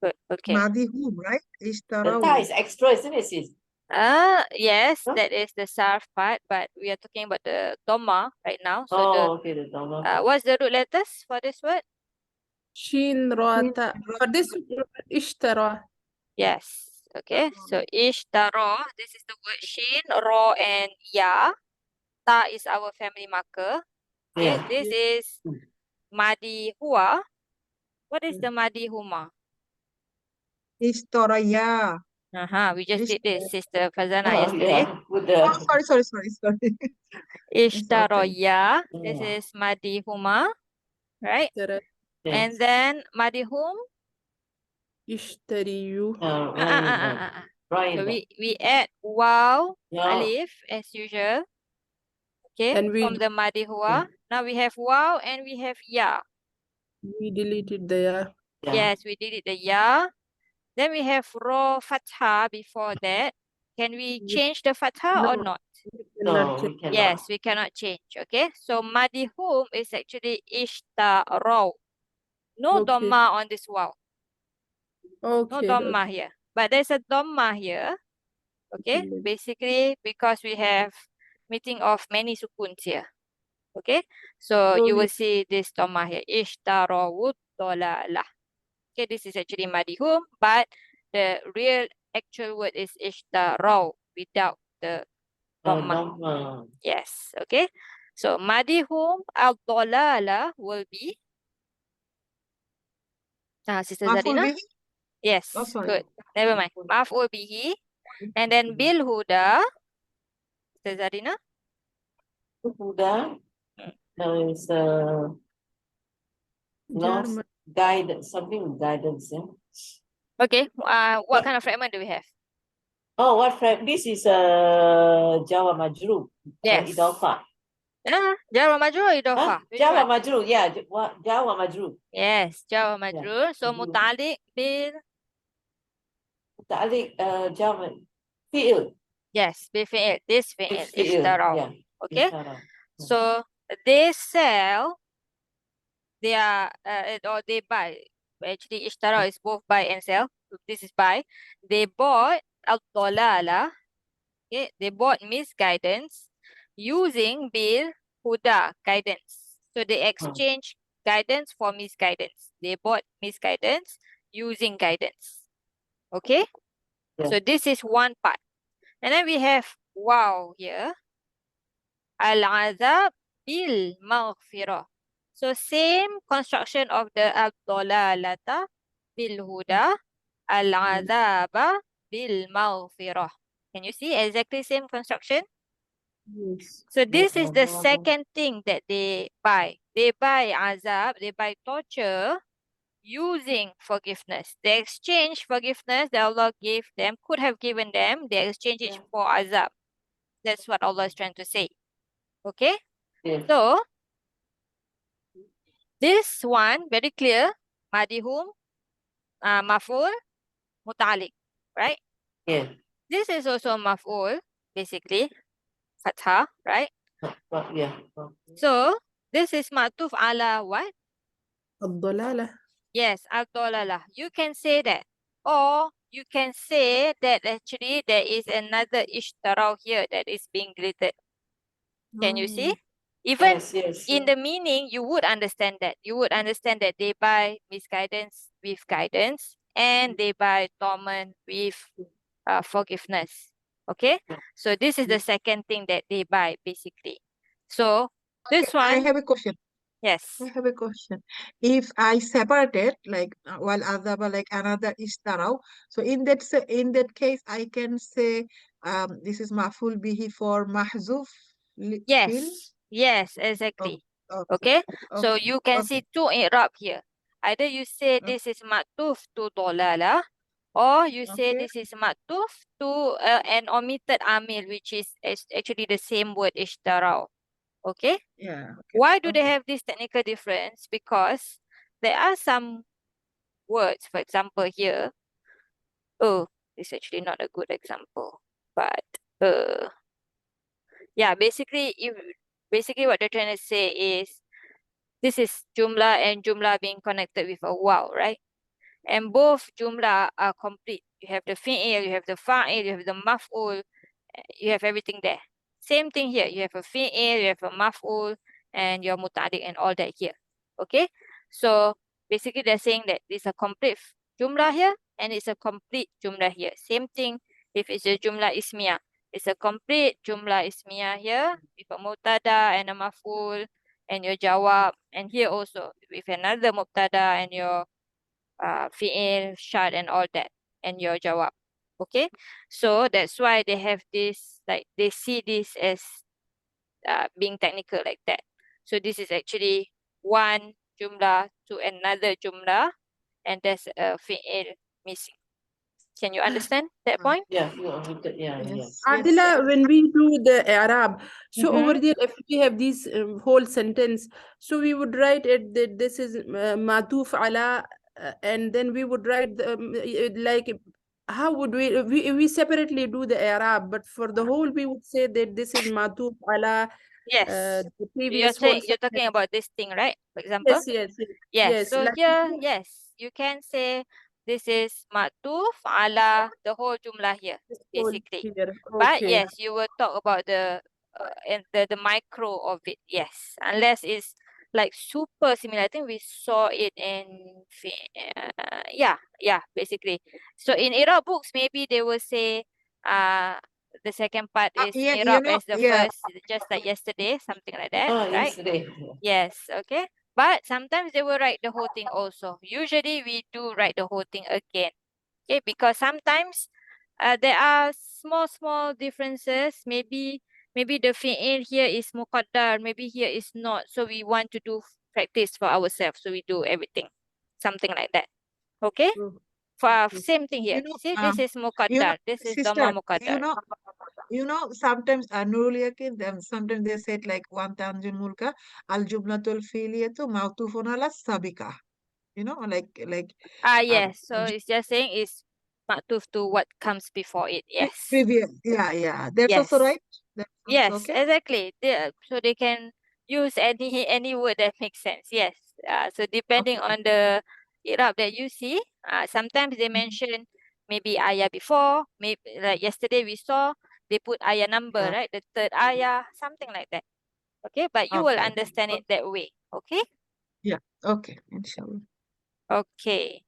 Speaker 1: Good. Okay.
Speaker 4: Madi whom, right?
Speaker 2: The
Speaker 4: Ishtara
Speaker 2: ta is extra, isn't it, sis?
Speaker 1: Yes,
Speaker 2: Huh?
Speaker 1: that is the sarf part, but we are talking about the dhamma right now. So
Speaker 2: Okay, the dollar.
Speaker 1: what's the root letters for this word?
Speaker 3: شين را تاء. For this اشترى.
Speaker 1: Yes. Okay. So ishtaro. This is the word shin, ro, and ya. Ta is our family marker. Okay.
Speaker 2: Yeah.
Speaker 1: This is madi hua. What is the madi huma?
Speaker 4: Ishtaraya.
Speaker 1: We just did this, Sister Fazana,
Speaker 2: Oh,
Speaker 1: yesterday.
Speaker 2: yeah. With the
Speaker 4: Oh, sorry.
Speaker 1: Ishtaroya. This
Speaker 2: Yeah.
Speaker 1: is madi huma, right?
Speaker 3: اشترى
Speaker 2: Yes.
Speaker 1: And then madi hum.
Speaker 3: يشتري.
Speaker 2: Right. Right.
Speaker 1: So we add waw,
Speaker 2: Yeah.
Speaker 1: alif as usual. Okay,
Speaker 3: And
Speaker 1: from the madi hua. Now we have waw and we have ya.
Speaker 3: we deleted the
Speaker 2: Yeah.
Speaker 1: Yes, we did it the ya. Then we have ro fatha before that. Can we change the fatha or not?
Speaker 2: No, we cannot.
Speaker 1: Yes, we cannot change. Okay, so madi hum is actually ishtaro. No
Speaker 3: Okay.
Speaker 1: dhamma on this waw. No
Speaker 3: Okay.
Speaker 1: dhamma here. but there's a dhamma here. Okay, basically because we have meeting of many sukuns here. Okay, so you will see this dhamma here. Ishtarawud dolalah. Okay, this is actually madihum, but the real actual word is ishtaraw without the dhamma.
Speaker 2: Dhamma.
Speaker 1: Yes, okay. So madihum al-dolala will be Sister
Speaker 4: Maf'ul
Speaker 1: Zarina?
Speaker 4: bihi?
Speaker 1: Yes,
Speaker 4: Oh, sorry.
Speaker 1: good. Never mind. Maf'ul bihi. And then bil huda. Sister Zarina?
Speaker 2: Huda is lost
Speaker 3: Jarma.
Speaker 2: guidance, something with guidance. Yeah.
Speaker 1: Okay. What kind of fragment do we have?
Speaker 2: Oh, what frame? This is Jawa Majrur.
Speaker 1: Yes.
Speaker 2: Idafa.
Speaker 1: Jawa majrur or idafa? Which
Speaker 2: Jawa
Speaker 1: one?
Speaker 2: Majrur, yeah. Jawa Majrur.
Speaker 1: Yes, Jawa majrur. So
Speaker 2: Majrur.
Speaker 1: mutalik bil.
Speaker 2: Ta'liq Jawa fi'il.
Speaker 1: Yes, bil fi'il. This fi'il.
Speaker 2: Fi'il,
Speaker 1: Ishtaraw.
Speaker 2: yeah.
Speaker 1: Okay.
Speaker 2: Ishtaraw.
Speaker 1: So they sell. They are or they buy. Actually, ishtara is both buy and sell. So this is buy. They bought al-dolala. Okay, they bought misguidance using bil huda, guidance. So they exchange guidance for misguidance. They bought misguidance using guidance. Okay,
Speaker 2: Yeah.
Speaker 1: so this is one part. And then we have wow here. Al-azab bil maghfirah. So same construction of the al-dalalata bil huda, al-azaba bil maghfirah. Can you see exactly same construction?
Speaker 3: Yes.
Speaker 1: So this is the second thing that they buy. They buy azab, they buy torture using forgiveness. They exchange forgiveness that Allah gave them, could have given them, they exchange it for azab. That's what Allah is trying to say. Okay?
Speaker 2: Yeah.
Speaker 1: So, this one, very clear, madihum, maf'ul, muta'alik, right?
Speaker 2: Yeah.
Speaker 1: This is also maf'ul, basically, fathah, right?
Speaker 2: Yeah.
Speaker 1: So, this is ma'tuf ala what?
Speaker 3: الضلالة.
Speaker 1: Yes, al-dolalah. You can say that. Or you can say that actually there is another ishtaraw here that is being deleted. Can you see? Even
Speaker 2: Yes.
Speaker 1: in the meaning, you would understand that. You would understand that they buy misguidance with guidance and they buy torment with forgiveness. Okay? So this is the second thing that they buy, basically. So this
Speaker 4: Okay, I
Speaker 1: one,
Speaker 4: have a question.
Speaker 1: yes.
Speaker 4: I have a question. If I separated like while azaba like another ishtaraw, so in that case I can say this is maf'ul bihi for mahzuf fil.
Speaker 1: Yes, exactly.
Speaker 4: Okay.
Speaker 1: Okay? So you can see two i'rab here. Either you say
Speaker 4: Okay.
Speaker 1: this is ma'tuf to dolala, or you say
Speaker 4: Okay.
Speaker 1: this is ma'tuf to an omitted amil, which is actually the same word ishtaraw. Okay?
Speaker 4: Yeah. Okay.
Speaker 1: Why do they have this technical difference? Because there are some words, for example here. Oh, it's actually not a good example. But yeah, basically what they're trying to say is this is jumla and jumla being connected with a wow, right? And both jumla are complete. You have the fi'il, you have the fa'il, you have the maf'ul, you have everything there. Same thing here. You have a fi'il, you have a maf'ul, and your muta'alliq and all that here. Okay? So basically they're saying that it's a complete jumlah here and it's a complete jumlah here. Same thing if it's a jumlah ismiyah. It's a complete jumlah ismiyah here with a mubtada and a maf'ul and your jawab. And here also with another mubtada and your fi'il, shart and all that and your jawab. Okay, so that's why they have this, like they see this as being technical like that. So this is actually one jumlah to another jumlah and there's a fi'il missing. Can you understand that point?
Speaker 2: Yeah, you omitted,
Speaker 4: Yes.
Speaker 3: Adila, when we do the Arab, so
Speaker 1: Mhm.
Speaker 3: over there, if we have this whole sentence, so we would write it that this is matuf ala, and then we would write like how would we separately do the Arab, but for the whole we would say that this is matuf ala
Speaker 1: Yes.
Speaker 3: the previous whole
Speaker 1: You're talking
Speaker 3: sentence.
Speaker 1: about this thing, right? For example.
Speaker 3: Yes.
Speaker 1: Yes. So
Speaker 3: Like
Speaker 1: here, yes, you can say this is maktuf ala the whole jumlah here,
Speaker 3: This whole
Speaker 1: basically.
Speaker 3: here.
Speaker 1: But
Speaker 3: Okay.
Speaker 1: yes, you will talk about the micro of it. Yes, unless it's like super similar. I think we saw it in basically. So in Iraq books, maybe they will say the second part is
Speaker 4: Yeah,
Speaker 1: Iraq as the
Speaker 4: yeah.
Speaker 1: first, just like yesterday, something like that, right?
Speaker 2: Yesterday.
Speaker 1: Yes, okay. But sometimes they will write the whole thing also. Usually we do write the whole thing again. Okay, because sometimes there are small differences. Maybe the fi'il here is muqaddar, maybe here is not. So we want to do practice for ourselves. So we do everything. Something like that. Okay?
Speaker 3: Mm.
Speaker 1: For
Speaker 3: Okay.
Speaker 1: same thing here. See, this is muqaddar. This is dhamma
Speaker 4: Sister,
Speaker 1: muqaddar.
Speaker 4: sometimes Nurul Yakin, them sometimes they said like one tanjun mulka al jumlatul fi'liyatu ma'tufun ala sabika. Like
Speaker 1: Yes. So it's just saying is maktuf to what comes before it. Yes.
Speaker 4: previous. Yeah. That's
Speaker 1: Yes.
Speaker 4: also right. That's also
Speaker 1: Yes,
Speaker 4: okay.
Speaker 1: exactly. So they can use any word that makes sense. Yes. So depending
Speaker 4: Okay.
Speaker 1: on the Irab that you see, sometimes they mention maybe ayah before, maybe like yesterday we saw they put ayah number,
Speaker 4: Yeah.
Speaker 1: right? The third ayah, something like that. Okay, but you will
Speaker 4: Okay.
Speaker 1: understand it that way. Okay.
Speaker 4: Yeah. Okay. Inshallah.
Speaker 1: Okay.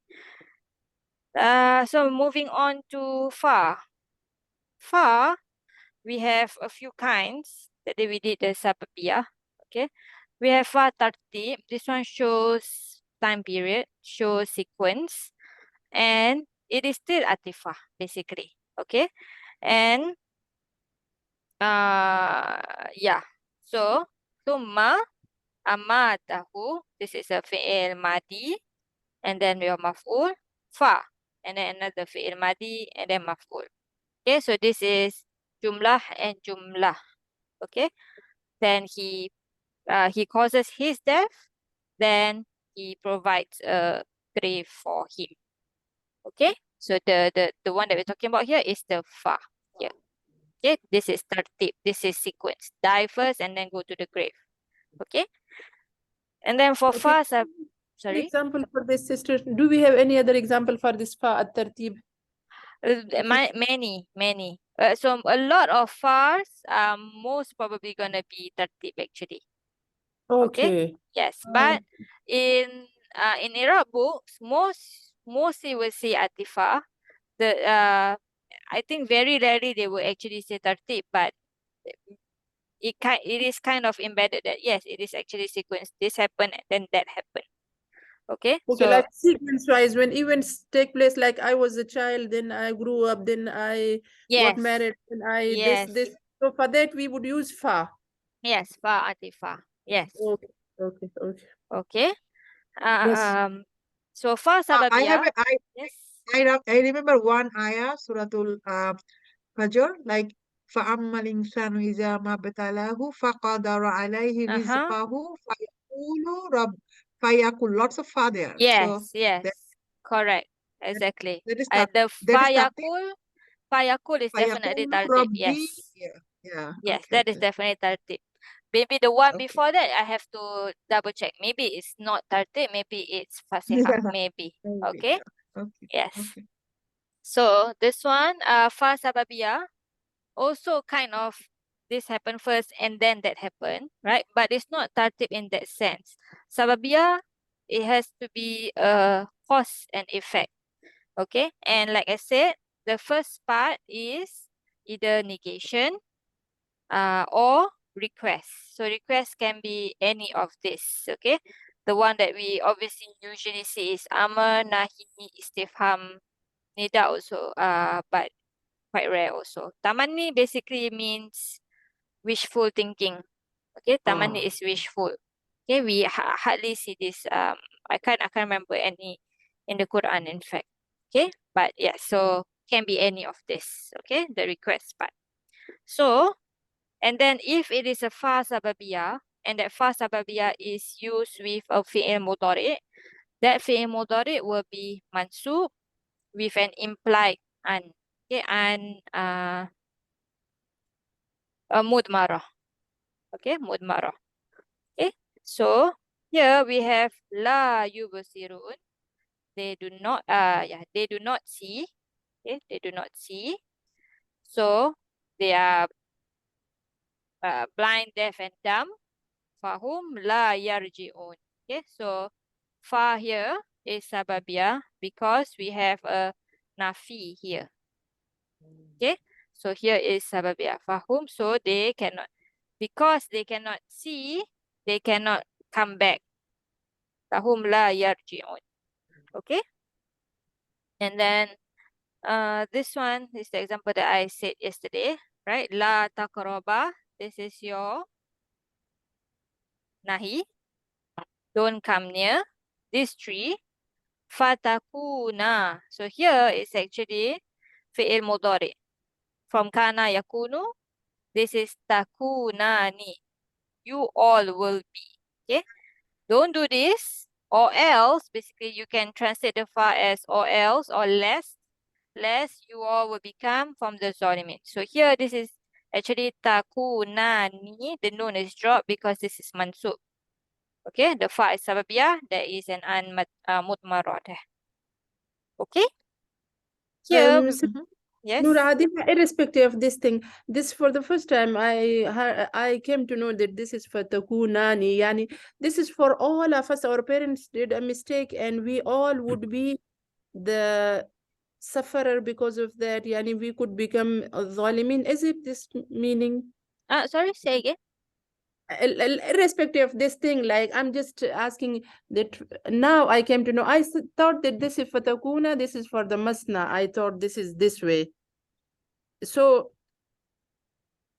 Speaker 1: So moving on to fa. Fa, we have a few kinds that we did the sababiyah. Okay. We have fa tartib. This one shows time period, shows sequence, and it is still atifah, basically. Okay. And yeah. So thumma amatahu. This is a fi'il madi, and then we have maf'ul, fa, and then another fi'il madi, and then maf'ul. Okay, so this is jumlah and jumlah. Okay, then he causes his death, then he provides a grave for him. Okay, so the one that we're talking about here is the fa here. Okay, this is tartib, this is sequence. Die first and then go to the grave. Okay, and then for
Speaker 3: Okay.
Speaker 1: fa,
Speaker 3: An
Speaker 1: sorry.
Speaker 3: example for this, sister. Do we have any other example for this fa at tartib?
Speaker 1: Many. So a lot of fars are most probably gonna be tartib actually. Okay.
Speaker 3: Okay.
Speaker 1: Yes, but in Arab books, mostly will say atifa. I think very rarely they will actually say tartib, but it is kind of embedded that yes, it is actually sequence. This happened and then that happened. Okay,
Speaker 3: Okay,
Speaker 1: so
Speaker 3: like sequence wise, when events take place, like I was a child, then I grew up, then I got
Speaker 1: yes,
Speaker 3: married, then I
Speaker 1: yes,
Speaker 3: this. So for that we would use fa.
Speaker 1: yes, fa atifa. Yes.
Speaker 3: Okay.
Speaker 1: Okay.
Speaker 3: Yes.
Speaker 1: So fa
Speaker 4: I have
Speaker 1: sababiyah.
Speaker 4: a, I
Speaker 1: Yes.
Speaker 4: I remember one ayah, Suratul Fajr, like فَأَمَّا الْإِنسَانُ إِذَا مَا ابْتَلَاهُ فَقَدَرَ عَلَيْهِ
Speaker 1: Uh-huh.
Speaker 4: رِزْقَهُ فَيَقُولُ رَبْ فَيَقُولُ lots of fa there. So
Speaker 1: Yes.
Speaker 4: that
Speaker 1: Correct.
Speaker 4: that,
Speaker 1: Exactly.
Speaker 4: that is tar-
Speaker 1: The
Speaker 4: that is tartib.
Speaker 1: fayakul is definitely
Speaker 4: فَيَقُولُ
Speaker 1: tartib.
Speaker 4: Rabbi.
Speaker 1: Yes.
Speaker 4: Yeah.
Speaker 1: Yes,
Speaker 4: Okay.
Speaker 1: that is definitely tartib. Maybe the one
Speaker 4: Okay.
Speaker 1: before that, I have to double check. Maybe it's not tartib. Maybe it's fasiha.
Speaker 4: Yeah.
Speaker 1: Maybe.
Speaker 4: Maybe.
Speaker 1: Okay.
Speaker 4: Yeah. Okay.
Speaker 1: Yes.
Speaker 4: Okay.
Speaker 1: So this one, fa sababiyah, also kind of this happened first and then that happened, right? But it's not tartib in that sense. Sababiyah, it has to be a cause and effect. Okay. And like I said, the first part is either negation or request. So request can be any of this. Okay. The one that we obviously usually see is amar, nahi, istifham, nida also. But quite rare also. Tamanni basically means wishful thinking. Okay, tamanni is wishful. Okay, we hardly see this. I can't remember any in the Quran, in fact. Okay, but yeah, so can be any of this. Okay, the request part. So, and then if it is a fa sababiyah, and that fa sababiyah is used with a fi'il mudari', that fi'il mudari' will be mansub with an implied an. Okay, and mudmarah. Okay, mudmarah. Okay, so here we have la yubsirun. they do not they do not see. Okay, they do not see. So they are blind, deaf, and dumb. Fahum la yarji'un. Okay, so fa here is sababiyah because we have a nafi here. Okay, so here is sababiyah. Fahum, so they cannot, because they cannot see, they cannot come back. Fahum la yarji'un. Okay, and then this one is the example that I said yesterday, right? La taqraba, this is your nahi. Don't come near this tree. Fatakuna. So here is actually fi'il mudhari. From kana yakunu, this is takunani. You all will be. Okay. Don't do this, or else. Basically, you can translate the fa as or else or less. Less you all will become from the zalimin. So here this is actually takunani. The noon is dropped because this is mansub. Okay, the fa is sababiyah. There is an mutmarad. Okay. Here, yes.
Speaker 3: Nuradila, irrespective of this thing, this for the first time I came to know that this is for takunani. Yani, this is for all of us. Our parents did a mistake, and we all would be the sufferer because of that. Yani, we could become zalimin. Is it this meaning?
Speaker 1: Sorry, say again.
Speaker 3: Irrespective of this thing, like I'm just asking that now I came to know. I thought that this is for takuna, this is for the masna. I thought this is this way. So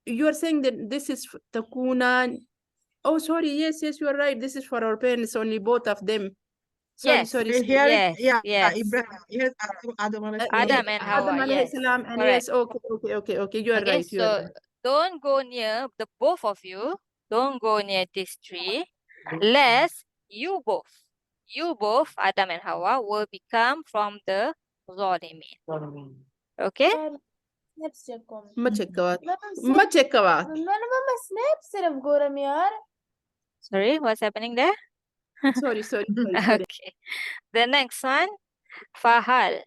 Speaker 3: you are saying that this is takuna. Oh, sorry. Yes, you are right. This is for our parents only, both of them. Sorry,
Speaker 1: Yes.
Speaker 3: sorry.
Speaker 4: Here is,
Speaker 1: Yes,
Speaker 4: yeah,
Speaker 1: yes.
Speaker 4: Ibrahim. Here's Adam alayhi
Speaker 1: Adam
Speaker 4: salam.
Speaker 1: and Hawa,
Speaker 3: Adam
Speaker 1: yes.
Speaker 3: alayhi salam, and
Speaker 1: Correct.
Speaker 3: yes, okay. You are
Speaker 1: Okay,
Speaker 3: right. You are
Speaker 1: so
Speaker 3: right.
Speaker 1: don't go near, the both of you, don't go near this tree, lest you both, Adam and Hawa, will become from the zalimin. Okay?
Speaker 3: Ma check kawa.
Speaker 1: Sorry, what's happening there?
Speaker 3: Sorry.
Speaker 1: Okay. The next one, fahal.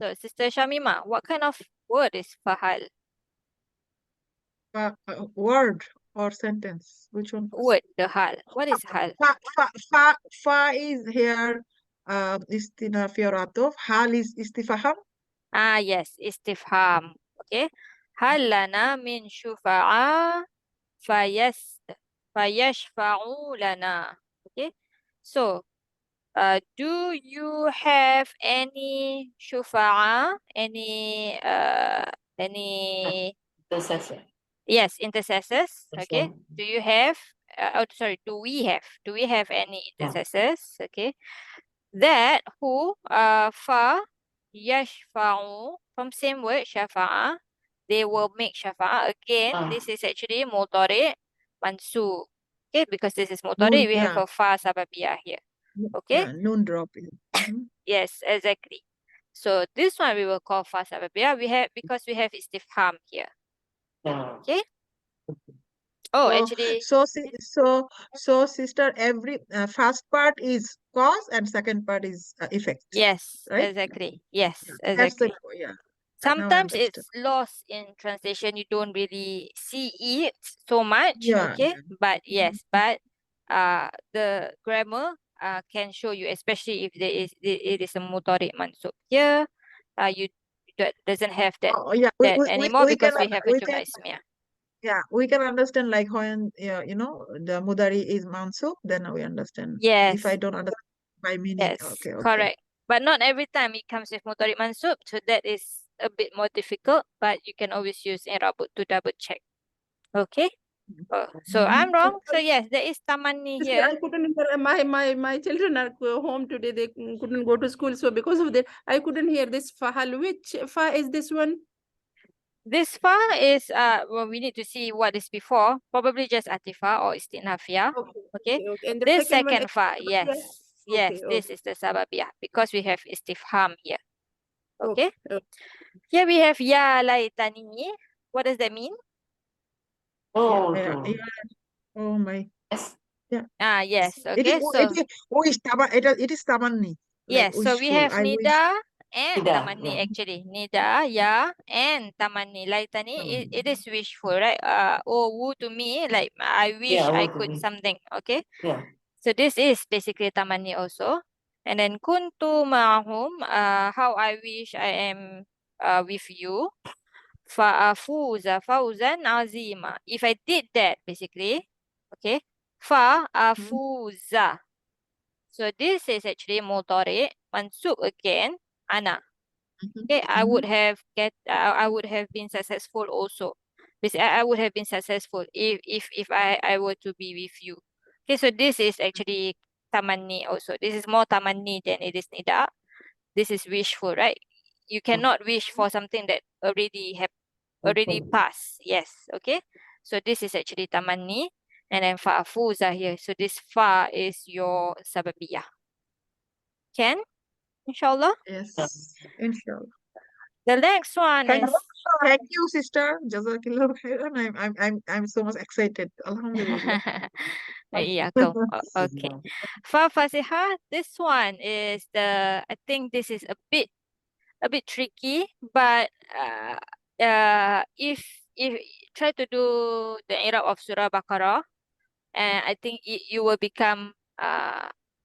Speaker 1: So, Sister Shamima, what kind of word is fahal?
Speaker 4: Word or sentence? Which one?
Speaker 1: Word, the hal. What is hal?
Speaker 4: Fa is here. Istinaf atf. Hal is istifham.
Speaker 1: Yes, istifham. Okay. Hal lana min shufa'a fayashfa'u lana. Okay. So, do you have any shufa'a? Any
Speaker 2: Intercessor.
Speaker 1: yes, intercessors?
Speaker 2: Yes,
Speaker 1: Okay.
Speaker 2: ma'am.
Speaker 1: Do you have do we have any intercessors? Okay. That who fa yashfa'u, from same word shafa'a, they will make shafa'a. Again, this is actually mudhari mansub. Okay, because this is mudhari, we have
Speaker 4: Yeah.
Speaker 1: a fa sababiyah here. Okay.
Speaker 4: Yeah, noon drop.
Speaker 1: Yes, exactly. So this one we will call fa sababiyah. Because we have istifham here.
Speaker 2: Yeah.
Speaker 1: Okay. Oh,
Speaker 4: So,
Speaker 1: actually,
Speaker 4: so sister, every first part is cause and second part is effect.
Speaker 1: yes,
Speaker 4: right?
Speaker 1: exactly. Yes,
Speaker 4: Yeah. That's the,
Speaker 1: exactly.
Speaker 4: yeah. Now I
Speaker 1: Sometimes
Speaker 4: understood.
Speaker 1: it's lost in translation. You don't really see it so much.
Speaker 4: Yeah.
Speaker 1: Okay. But yes, but the grammar can show you, especially if it is a mudhari mansub. Here, you doesn't have that
Speaker 4: Yeah.
Speaker 1: that anymore because
Speaker 4: can
Speaker 1: we have a jumlah ismiyah.
Speaker 4: Yeah, we can understand like when the mudari is mansub, then we understand.
Speaker 1: Yes.
Speaker 4: If I don't understand by meaning,
Speaker 1: Yes,
Speaker 4: okay.
Speaker 1: correct. But not every time it comes with mudhari mansub, so that is a bit more difficult, but you can always use i'rab to double check. Okay? So I'm wrong. So yes, there is tamanni
Speaker 3: Sister,
Speaker 1: here.
Speaker 3: I couldn't hear. My children are home today. They couldn't go to school, so because of that, I couldn't hear this fahal. Which fa is this one?
Speaker 1: This fa is well, we need to see what is before. Probably just atifa or istinafia. Okay.
Speaker 3: And the
Speaker 1: This
Speaker 3: second one
Speaker 1: second
Speaker 3: is
Speaker 1: fa, yes. Yes, this is the sababiyah because we have istifham here. Okay. Here we have ya laitani. What does that mean?
Speaker 2: Oh,
Speaker 4: Oh my.
Speaker 2: yes.
Speaker 4: Yeah.
Speaker 1: Yes.
Speaker 4: It
Speaker 1: Okay.
Speaker 4: is,
Speaker 1: So
Speaker 4: it is tamanni. like
Speaker 1: Yes, so we
Speaker 4: wishful.
Speaker 1: have
Speaker 4: I wish.
Speaker 1: nida and
Speaker 2: Nida,
Speaker 1: tamanni
Speaker 2: yeah.
Speaker 1: actually. Nida, yeah, and tamanni. Like tani, it is wishful, right? Oh, wu to me, like I wish
Speaker 2: Yeah,
Speaker 1: I
Speaker 2: wu to
Speaker 1: could
Speaker 2: me.
Speaker 1: something, okay?
Speaker 2: Yeah.
Speaker 1: So this is basically tamanni also. And then kuntu ma'ahum, how I wish I am with you. Fa'afuza fawzan azima. If I did that, basically, okay? Fa'afuza. So this is actually mudhari mansub again, ana. Okay, I would have been successful also. Basically, I would have been successful if I were to be with you. Okay, so this is actually tamanni also. This is more tamanni than it is nida. This is wishful, right? You cannot wish for something that already passed. Yes, okay. So this is actually tamanni, and then fa'afuza here. So this fa is your sababiyah. Can? Inshallah.
Speaker 4: Yes, inshallah.
Speaker 1: The next one
Speaker 4: Thank,
Speaker 1: is
Speaker 4: thank you, sister. Jazakallah khairan. I'm so much excited. Alhamdulillah.
Speaker 1: yeah, go. Okay. Fa Fasiha, this one is I think this is a bit tricky, but if try to do the i'rab of Surah Baqarah, and I think you will become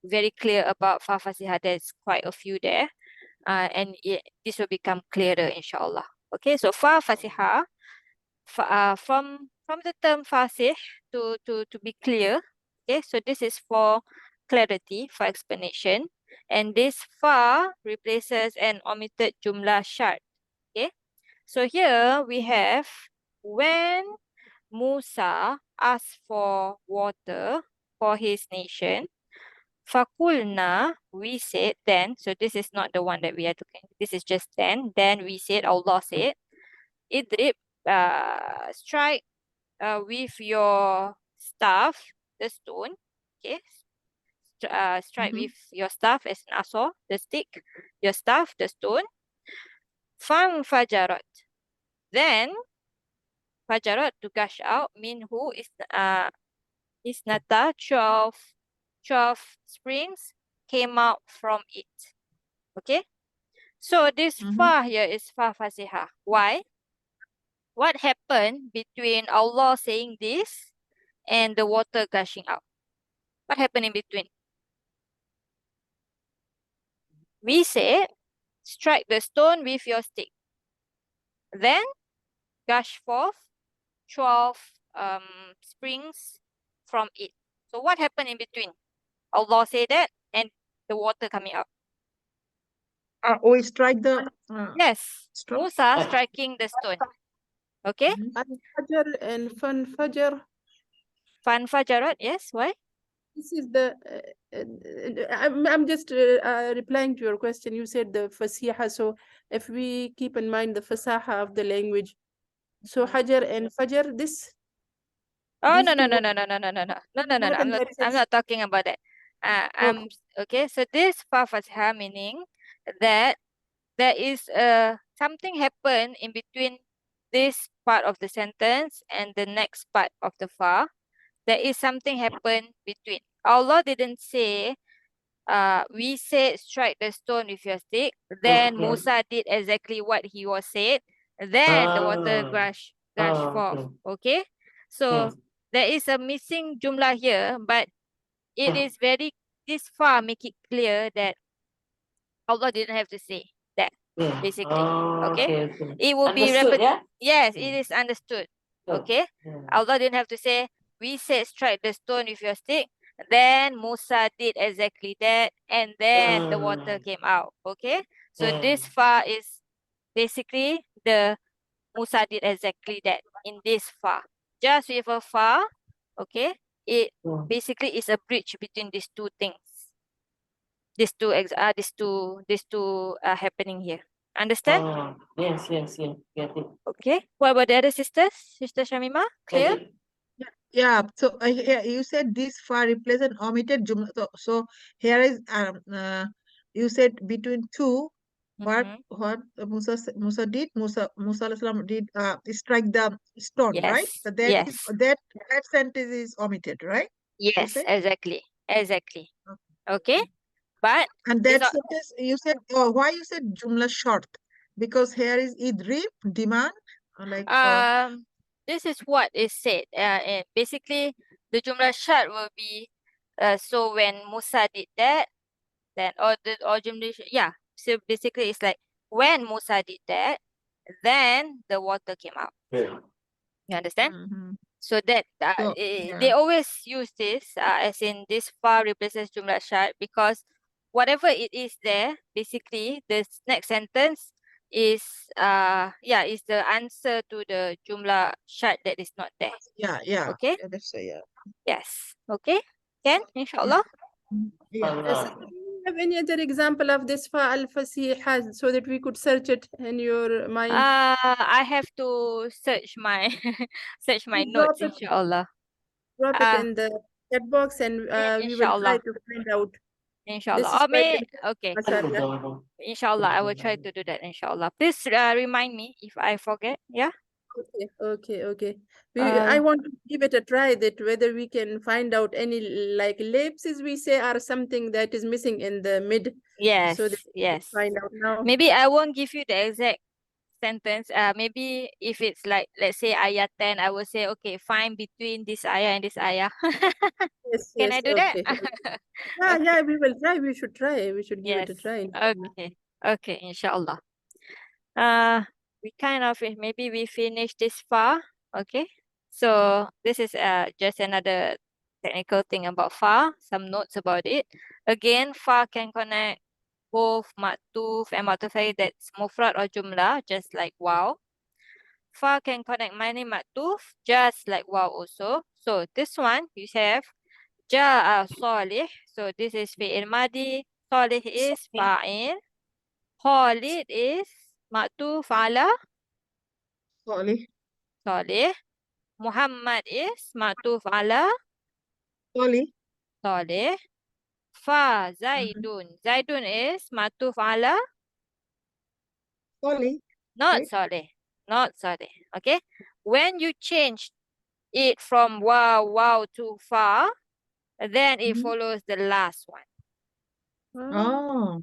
Speaker 1: very clear about Fa Fasiha. There's quite a few there. And this will become clearer, inshallah. Okay, so Fa Fasiha, from the term fasih, to be clear. Okay, so this is for clarity, for explanation, and this fa replaces an omitted jumlah shart. Okay, so here we have when Musa asked for water for his nation. Fakulna, we said then, so this is not the one that we are looking. This is just then. Then we said, Allah said, Idrib, strike with your staff, the stone. Okay. Strike with your staff as an assaw, the stick, your staff, the stone. Fam fajarat. Then fajarat to gush out minhu is nata 12 springs came out from it. Okay. So this fa here is fa fasiha. Why? What happened between Allah saying this and the water gushing out? What happened in between? We said, strike the stone with your stick. Then gush forth 12 springs from it. So what happened in between? Allah said that and the water coming out.
Speaker 4: We strike the
Speaker 1: Yes,
Speaker 4: stone.
Speaker 1: Musa striking the stone. Okay?
Speaker 3: Al-Fajr and Fan Fajr.
Speaker 1: Fan fajarat, yes, why?
Speaker 3: This is the. I'm just replying to your question. You said the fasiha. So if we keep in mind the fasaha of the language, so Hajar and Fajr, this.
Speaker 1: Oh,
Speaker 3: these
Speaker 1: no.
Speaker 3: two
Speaker 1: I'm not talking about that. Okay. So this fa fatha meaning that there is something happen in between this part of the sentence and the next part of the fa. There is something happen between. Allah didn't say, we said strike the stone with your stick. Then Musa did exactly what he was said. Then the water gush forth. Okay. So there is a missing jumlah here, but it is this far make it clear that Allah didn't have to say that, basically. Okay. It will be
Speaker 2: Understood, yeah?
Speaker 1: Yes, it is understood. Okay. Allah didn't have to say, we said strike the stone with your stick. Then Musa did exactly that, and then the water came out. Okay. So this fa is basically the Musa did exactly that in this fa. Just with a fa, okay, it basically is a bridge between these two things. These two happening here. Understand?
Speaker 2: Yes, get it.
Speaker 1: Okay. What about the other sisters? Sister Shamima, clear?
Speaker 2: Get it.
Speaker 4: Yeah, so you said this far replace an omitted jumla. So here is you said between two, what Musa did? Musa alayhi salam did strike the stone, right?
Speaker 1: Yes.
Speaker 4: So
Speaker 1: Yes.
Speaker 4: that sentence is omitted, right? You
Speaker 1: Yes,
Speaker 4: said?
Speaker 1: exactly.
Speaker 4: Okay.
Speaker 1: Okay. But
Speaker 4: And
Speaker 1: this
Speaker 4: that sentence you said, oh, why you said jumla short? Because here is idrib, demand, like
Speaker 1: this is what is said. And basically, the jumlah shart will be, so when Musa did that, then or jumlah yeah. So basically, it's like when Musa did that, then the water came out.
Speaker 2: Yeah.
Speaker 1: You understand?
Speaker 4: mhm.
Speaker 1: So that
Speaker 4: So, yeah.
Speaker 1: they always use this as in this fa replaces jumlah shart, because whatever it is there, basically the next sentence is is the answer to the jumlah shart that is not there.
Speaker 4: Yeah.
Speaker 1: Okay?
Speaker 4: Yeah, that's yeah.
Speaker 1: Yes. Okay? Can inshallah?
Speaker 4: Yeah.
Speaker 3: Yes. Do you have any other example of this fa al-fasih has so that we could search it in your mind?
Speaker 1: I have to search my search my
Speaker 3: Drop
Speaker 1: notes,
Speaker 3: it,
Speaker 1: inshallah.
Speaker 3: drop it in the chat box, and we will try
Speaker 1: Inshallah.
Speaker 3: to find out.
Speaker 1: Inshallah.
Speaker 3: This is quite
Speaker 1: Okay.
Speaker 3: mashallah.
Speaker 1: Inshallah, I will try to do that, inshallah. Please remind me if I forget. Yeah?
Speaker 3: Okay. I want to give it a try, that whether we can find out any like lapses we say or something that is missing in the mid.
Speaker 1: Yes,
Speaker 3: So that we can
Speaker 1: yes.
Speaker 3: find out now.
Speaker 1: Maybe I won't give you the exact sentence. Maybe if it's like, let's say ayah 10, I will say, okay, find between this ayah and this ayah. Can I do that?
Speaker 3: Okay. Yeah, we will try. We should try. We should give it a
Speaker 1: Yes.
Speaker 3: try.
Speaker 1: Okay, inshallah. We kind of maybe we finish this far. Okay. So this is just another technical thing about fa, some notes about it. Again, fa can connect both maktuf and maktuf alayh, that's mufrad or jumlah, just like wow. Fa can connect many maktuf, just like wow also. So this one you have ja'a salih. So this is fi'il madi. Salih is fa'il. Khalid is maktuf ala
Speaker 4: Sorry.
Speaker 1: salih. Muhammad is maktuf ala
Speaker 4: Sorry.
Speaker 1: salih. Fa Zaidun. Zaidun is maktuf ala
Speaker 4: Sorry.
Speaker 1: not
Speaker 4: Right?
Speaker 1: salih. Not salih. Okay. When you change it from wow to fa, then it
Speaker 4: Mhm.
Speaker 1: follows the last one.
Speaker 4: Oh,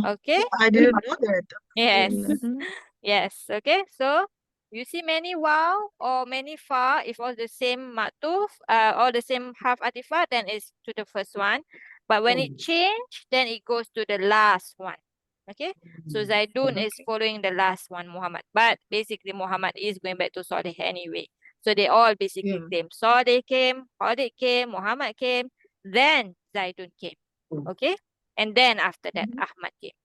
Speaker 1: Okay.
Speaker 4: I didn't know that.
Speaker 1: Yes.
Speaker 4: Mhm.
Speaker 1: Yes. Okay. So you see many wow or many fa, if all the same maktuf, all the same harf atifah, then it's to the first one. But when it change, then it goes to the last one. Okay. So Zaidun is following the last one, Muhammad. But basically Muhammad is going back to Saleh anyway. So they all basically
Speaker 4: Yeah.
Speaker 1: came. Saleh came, Khalid came, Muhammad came, then Zaidun came. Okay. And then after that,
Speaker 4: Mhm.
Speaker 1: Ahmad came.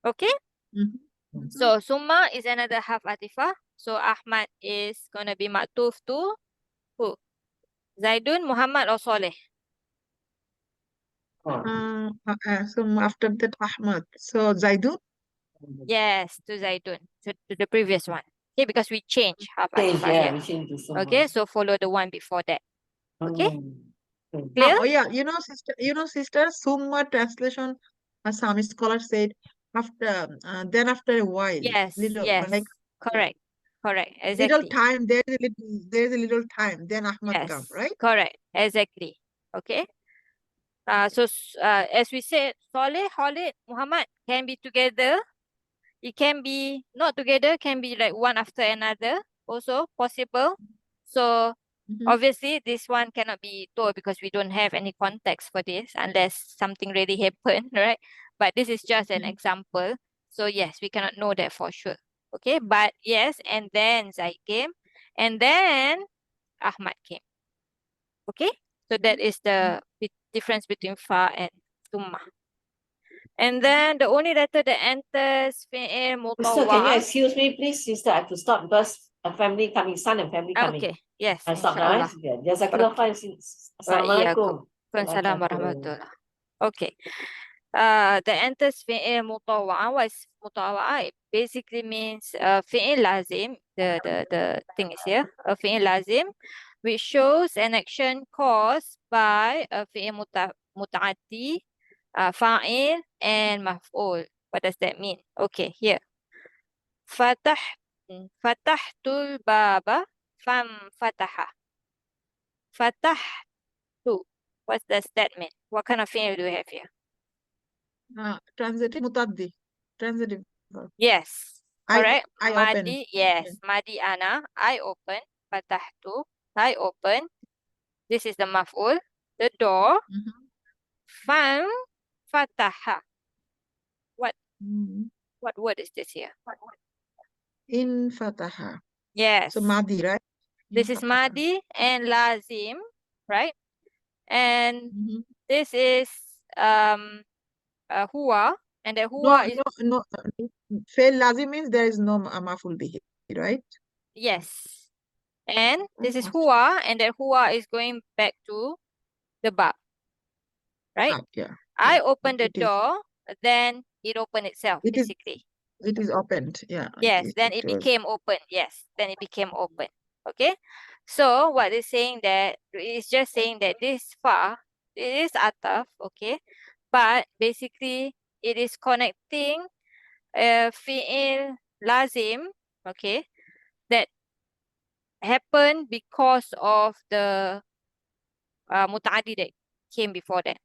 Speaker 1: Okay.
Speaker 4: Mhm.
Speaker 1: So Summa is another half atifah. So Ahmad is gonna be maktuf to who? Zaidun, Muhammad, or Soleh?
Speaker 4: So after that, Ahmad. So Zaidun?
Speaker 1: Yes, to Zaidun. To the previous one. Okay, because we change half
Speaker 2: Change,
Speaker 1: atifah
Speaker 2: yeah,
Speaker 1: here.
Speaker 2: we change to someone.
Speaker 1: Okay, so follow the one before that. Okay,
Speaker 2: Mm.
Speaker 1: clear?
Speaker 4: Oh yeah, sister, Summa translation, some scholars said after then after a while,
Speaker 1: Yes,
Speaker 4: little
Speaker 1: yes.
Speaker 4: like
Speaker 1: Correct.
Speaker 4: little
Speaker 1: Exactly.
Speaker 4: time, there's a little time, then Ahmad come,
Speaker 1: Yes,
Speaker 4: right?
Speaker 1: correct. Exactly. Okay. As we said, Soleh, Khalid, Muhammad can be together. It can be not together, can be like one after another, also possible. So
Speaker 4: Mhm.
Speaker 1: obviously this one cannot be told because we don't have any context for this unless something really happened, right? But this is just an
Speaker 4: Mhm.
Speaker 1: example. So yes, we cannot know that for sure. Okay, but yes, and then Zaid came, and then Ahmad came. Okay, so that is the difference between Fa and Summa. And then the only letter that enters fi'il
Speaker 2: Sister, can you
Speaker 1: mutawwa.
Speaker 2: excuse me, please, sister? I have to stop because a family coming, son and family coming.
Speaker 1: Okay, yes,
Speaker 2: I stop now,
Speaker 1: inshallah.
Speaker 2: eh? Jazakallah khair. Assalamualaikum.
Speaker 1: Waalaikumsalam warahmatullah. Okay. The enters fi'il mutawwa. What is mutawwa? It basically means fi'il lazim. The thing is here. A fi'il lazim, which shows an action caused by a fi'il muta'addi, fa'il, and maf'ul. What does that mean? Okay, here. Fatahtul baba fataha. Fatahtu. What does that mean? What kind of fi'il do we have here?
Speaker 4: Transitive mutaddi. Transitive verb.
Speaker 1: Yes, correct.
Speaker 4: I open.
Speaker 1: Madi, yes. Madi ana, I open. Fatahtu, I open. This is the maf'ul, the door.
Speaker 4: Mhm.
Speaker 1: Fam, fataha.
Speaker 4: Mhm.
Speaker 1: What word is this here?
Speaker 4: In fataha.
Speaker 1: Yes.
Speaker 4: So madi, right? In
Speaker 1: This is
Speaker 4: fataha.
Speaker 1: madi and lazim, right? And
Speaker 4: Mhm.
Speaker 1: this is huwa, and the
Speaker 4: No,
Speaker 1: huwa is
Speaker 4: no. Fail lazim means there is no maful bihi, right?
Speaker 1: yes. And this is
Speaker 4: Okay.
Speaker 1: huwa, and then huwa is going back to the bab, right?
Speaker 4: Yeah.
Speaker 1: I open the
Speaker 4: It is.
Speaker 1: door, then it opened itself,
Speaker 4: It is.
Speaker 1: basically.
Speaker 4: It is opened. Yeah.
Speaker 1: Yes, then it
Speaker 4: was.
Speaker 1: became open. Yes, then it became open. Okay. So what it's saying that it's just saying that this fa, it is ataf, okay, but basically it is connecting fi'il lazim, okay, that happened because of the muta'addi that came before that.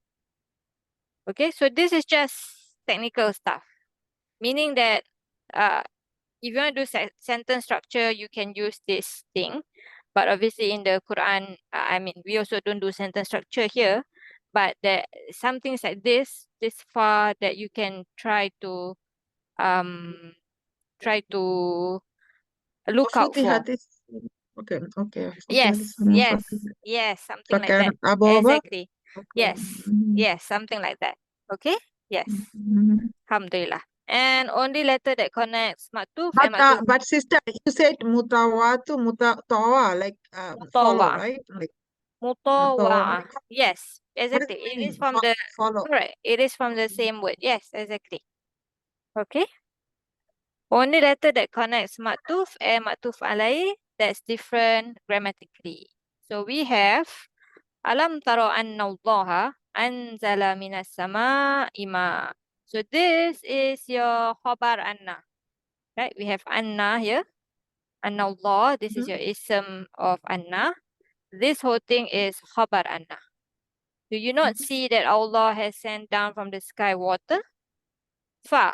Speaker 1: Okay, so this is just technical stuff, meaning that if you want to do sentence structure, you can use this thing. But obviously in the Quran, I mean, we also don't do sentence structure here. But there some things like this far that you can try to look out for.
Speaker 4: Futihat is okay.
Speaker 1: Yes, something like
Speaker 4: Fakkan
Speaker 1: that.
Speaker 4: Abu Bakar.
Speaker 1: Exactly.
Speaker 4: Okay.
Speaker 1: Yes, something like that. Okay? Yes.
Speaker 4: Mhm.
Speaker 1: Alhamdulillah. And only letter that connects maktuf and maktuf
Speaker 4: But sister, you said mutawatu, mutatawa, like follow,
Speaker 1: mutawa.
Speaker 4: right? Like
Speaker 1: Mutawa.
Speaker 4: tawa.
Speaker 1: Yes,
Speaker 4: What is
Speaker 1: exactly.
Speaker 4: the
Speaker 1: It is
Speaker 4: meaning?
Speaker 1: from the
Speaker 4: Follow.
Speaker 1: correct. It is from the same word. Yes, exactly. Okay. Only letter that connects maktuf and maktuf alai that's different grammatically. So we have Alam taro anna Allah anzala minas sama'i ma. So this is your khabar anna. Right? We have anna here. Anna Allah. This is your ism of anna. This whole thing is khabar anna. Do you not see that Allah has sent down from the sky water? Fa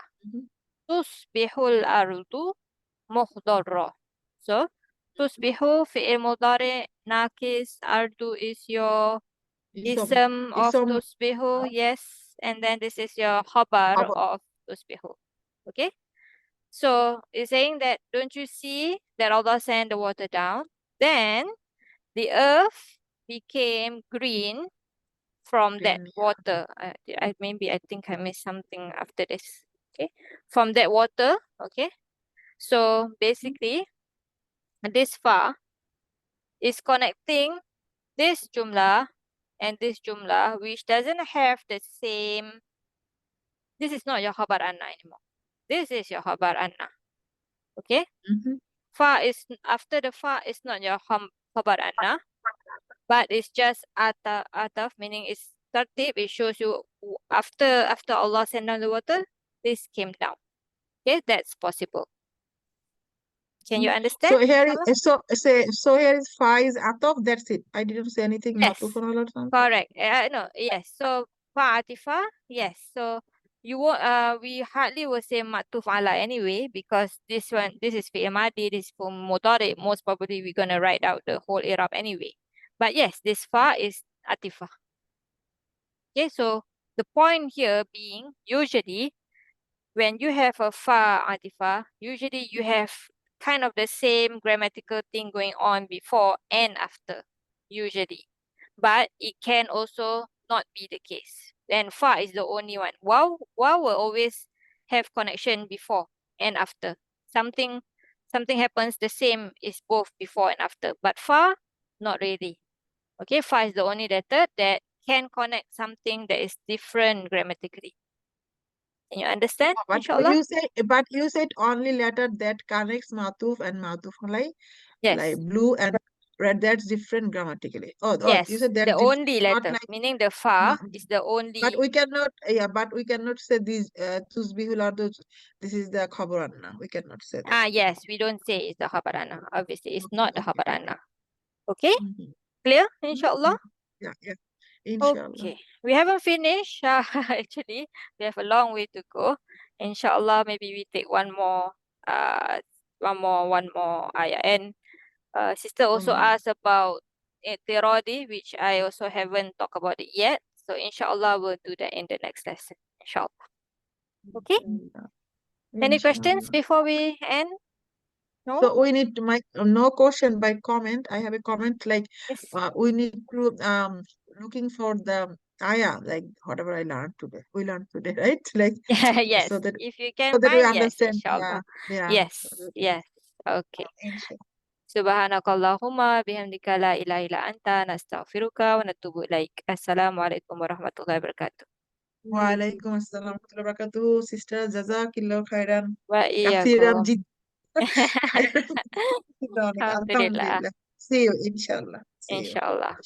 Speaker 1: tusbihul ardu mukhdarra. So tusbihu fi'il mudari nakis, ardu is your ism of
Speaker 4: Isom
Speaker 1: tusbihu, yes, and then this is your khabar
Speaker 4: Abu.
Speaker 1: of tusbihu. Okay, so it's saying that don't you see that Allah sent the water down? Then the earth became green from that
Speaker 4: Green.
Speaker 1: water. I think I missed something after this. Okay, from that water. Okay, so basically this fa is connecting this jumlah and this jumlah, which doesn't have the same. This is not your khabar anna anymore. This is your khabar anna. Okay, fa is after the fa is not your khabar anna, but it's just ataf, meaning it's tartib. It shows you after Allah sent down the water, this came down. Okay, that's possible. Can you understand?
Speaker 4: So here is so here is fa is ataf. That's it. I didn't say anything.
Speaker 1: Yes.
Speaker 4: Matufan or something.
Speaker 1: Correct. No, yes. So fa atifa, yes. So you won't we hardly will say matuf ala anyway, because this is fi'il madi, this is for mudari. Most probably we're gonna write out the whole i'rab anyway. But yes, this fa is atifa. Okay, so the point here being usually when you have a fa atifa, usually you have kind of the same grammatical thing going on before and after, usually. But it can also not be the case. And fa is the only one. Waw will always have connection before and after. Something happens the same is both before and after. But fa, not really. Okay, fa is the only letter that can connect something that is different grammatically. Can you understand?
Speaker 4: But
Speaker 1: Inshallah?
Speaker 4: you said only letter that connects matuf and matuf alai,
Speaker 1: Yes.
Speaker 4: like blue and red. That's different grammatically.
Speaker 1: Yes,
Speaker 4: You said
Speaker 1: the
Speaker 4: that's
Speaker 1: only
Speaker 4: not
Speaker 1: letter,
Speaker 4: like.
Speaker 1: meaning the fa
Speaker 4: No,
Speaker 1: is the only.
Speaker 4: But we cannot say these tusbihul ardu. This is the khabaranna. We cannot say that.
Speaker 1: Yes, we don't say it's the khabarana. Obviously, it's not the khabarana. Okay,
Speaker 4: Mhm.
Speaker 1: clear? Inshallah.
Speaker 4: Yeah. Inshallah.
Speaker 1: Okay, we haven't finished. Actually, we have a long way to go. Inshallah, maybe we take one more ayah. And sister also asked about Tiradi, which I also haven't talked about it yet. So inshallah, we'll do that in the next lesson. Inshallah. Okay. Any questions
Speaker 4: Inshallah.
Speaker 1: before we end? No.
Speaker 4: So we need to make no question by comment. I have a comment like
Speaker 1: Yes.
Speaker 4: we need to looking for the ayah, like whatever I learned today. We learned today, right? Like
Speaker 1: Yes.
Speaker 4: so that
Speaker 1: If you
Speaker 4: so
Speaker 1: can
Speaker 4: that we
Speaker 1: find, yes,
Speaker 4: understand.
Speaker 1: inshallah.
Speaker 4: Yeah.
Speaker 1: Yes. Yes. Okay.
Speaker 4: Inshallah.
Speaker 1: Subhanakallahumma bihamdika la ilaha illa anta nastaghfiruka wa natubu ilaik. Assalamualaikum warahmatullahi wabarakatuh.
Speaker 4: Waalaikum assalam warahmatullahi wabarakatuh. Sister Jazakillah khairan.
Speaker 1: Wa
Speaker 4: Kathiran
Speaker 1: iyyakum.
Speaker 4: jid.
Speaker 1: Alhamdulillah.
Speaker 4: Alhamdulillah. See you, inshallah. See you.
Speaker 1: Inshallah.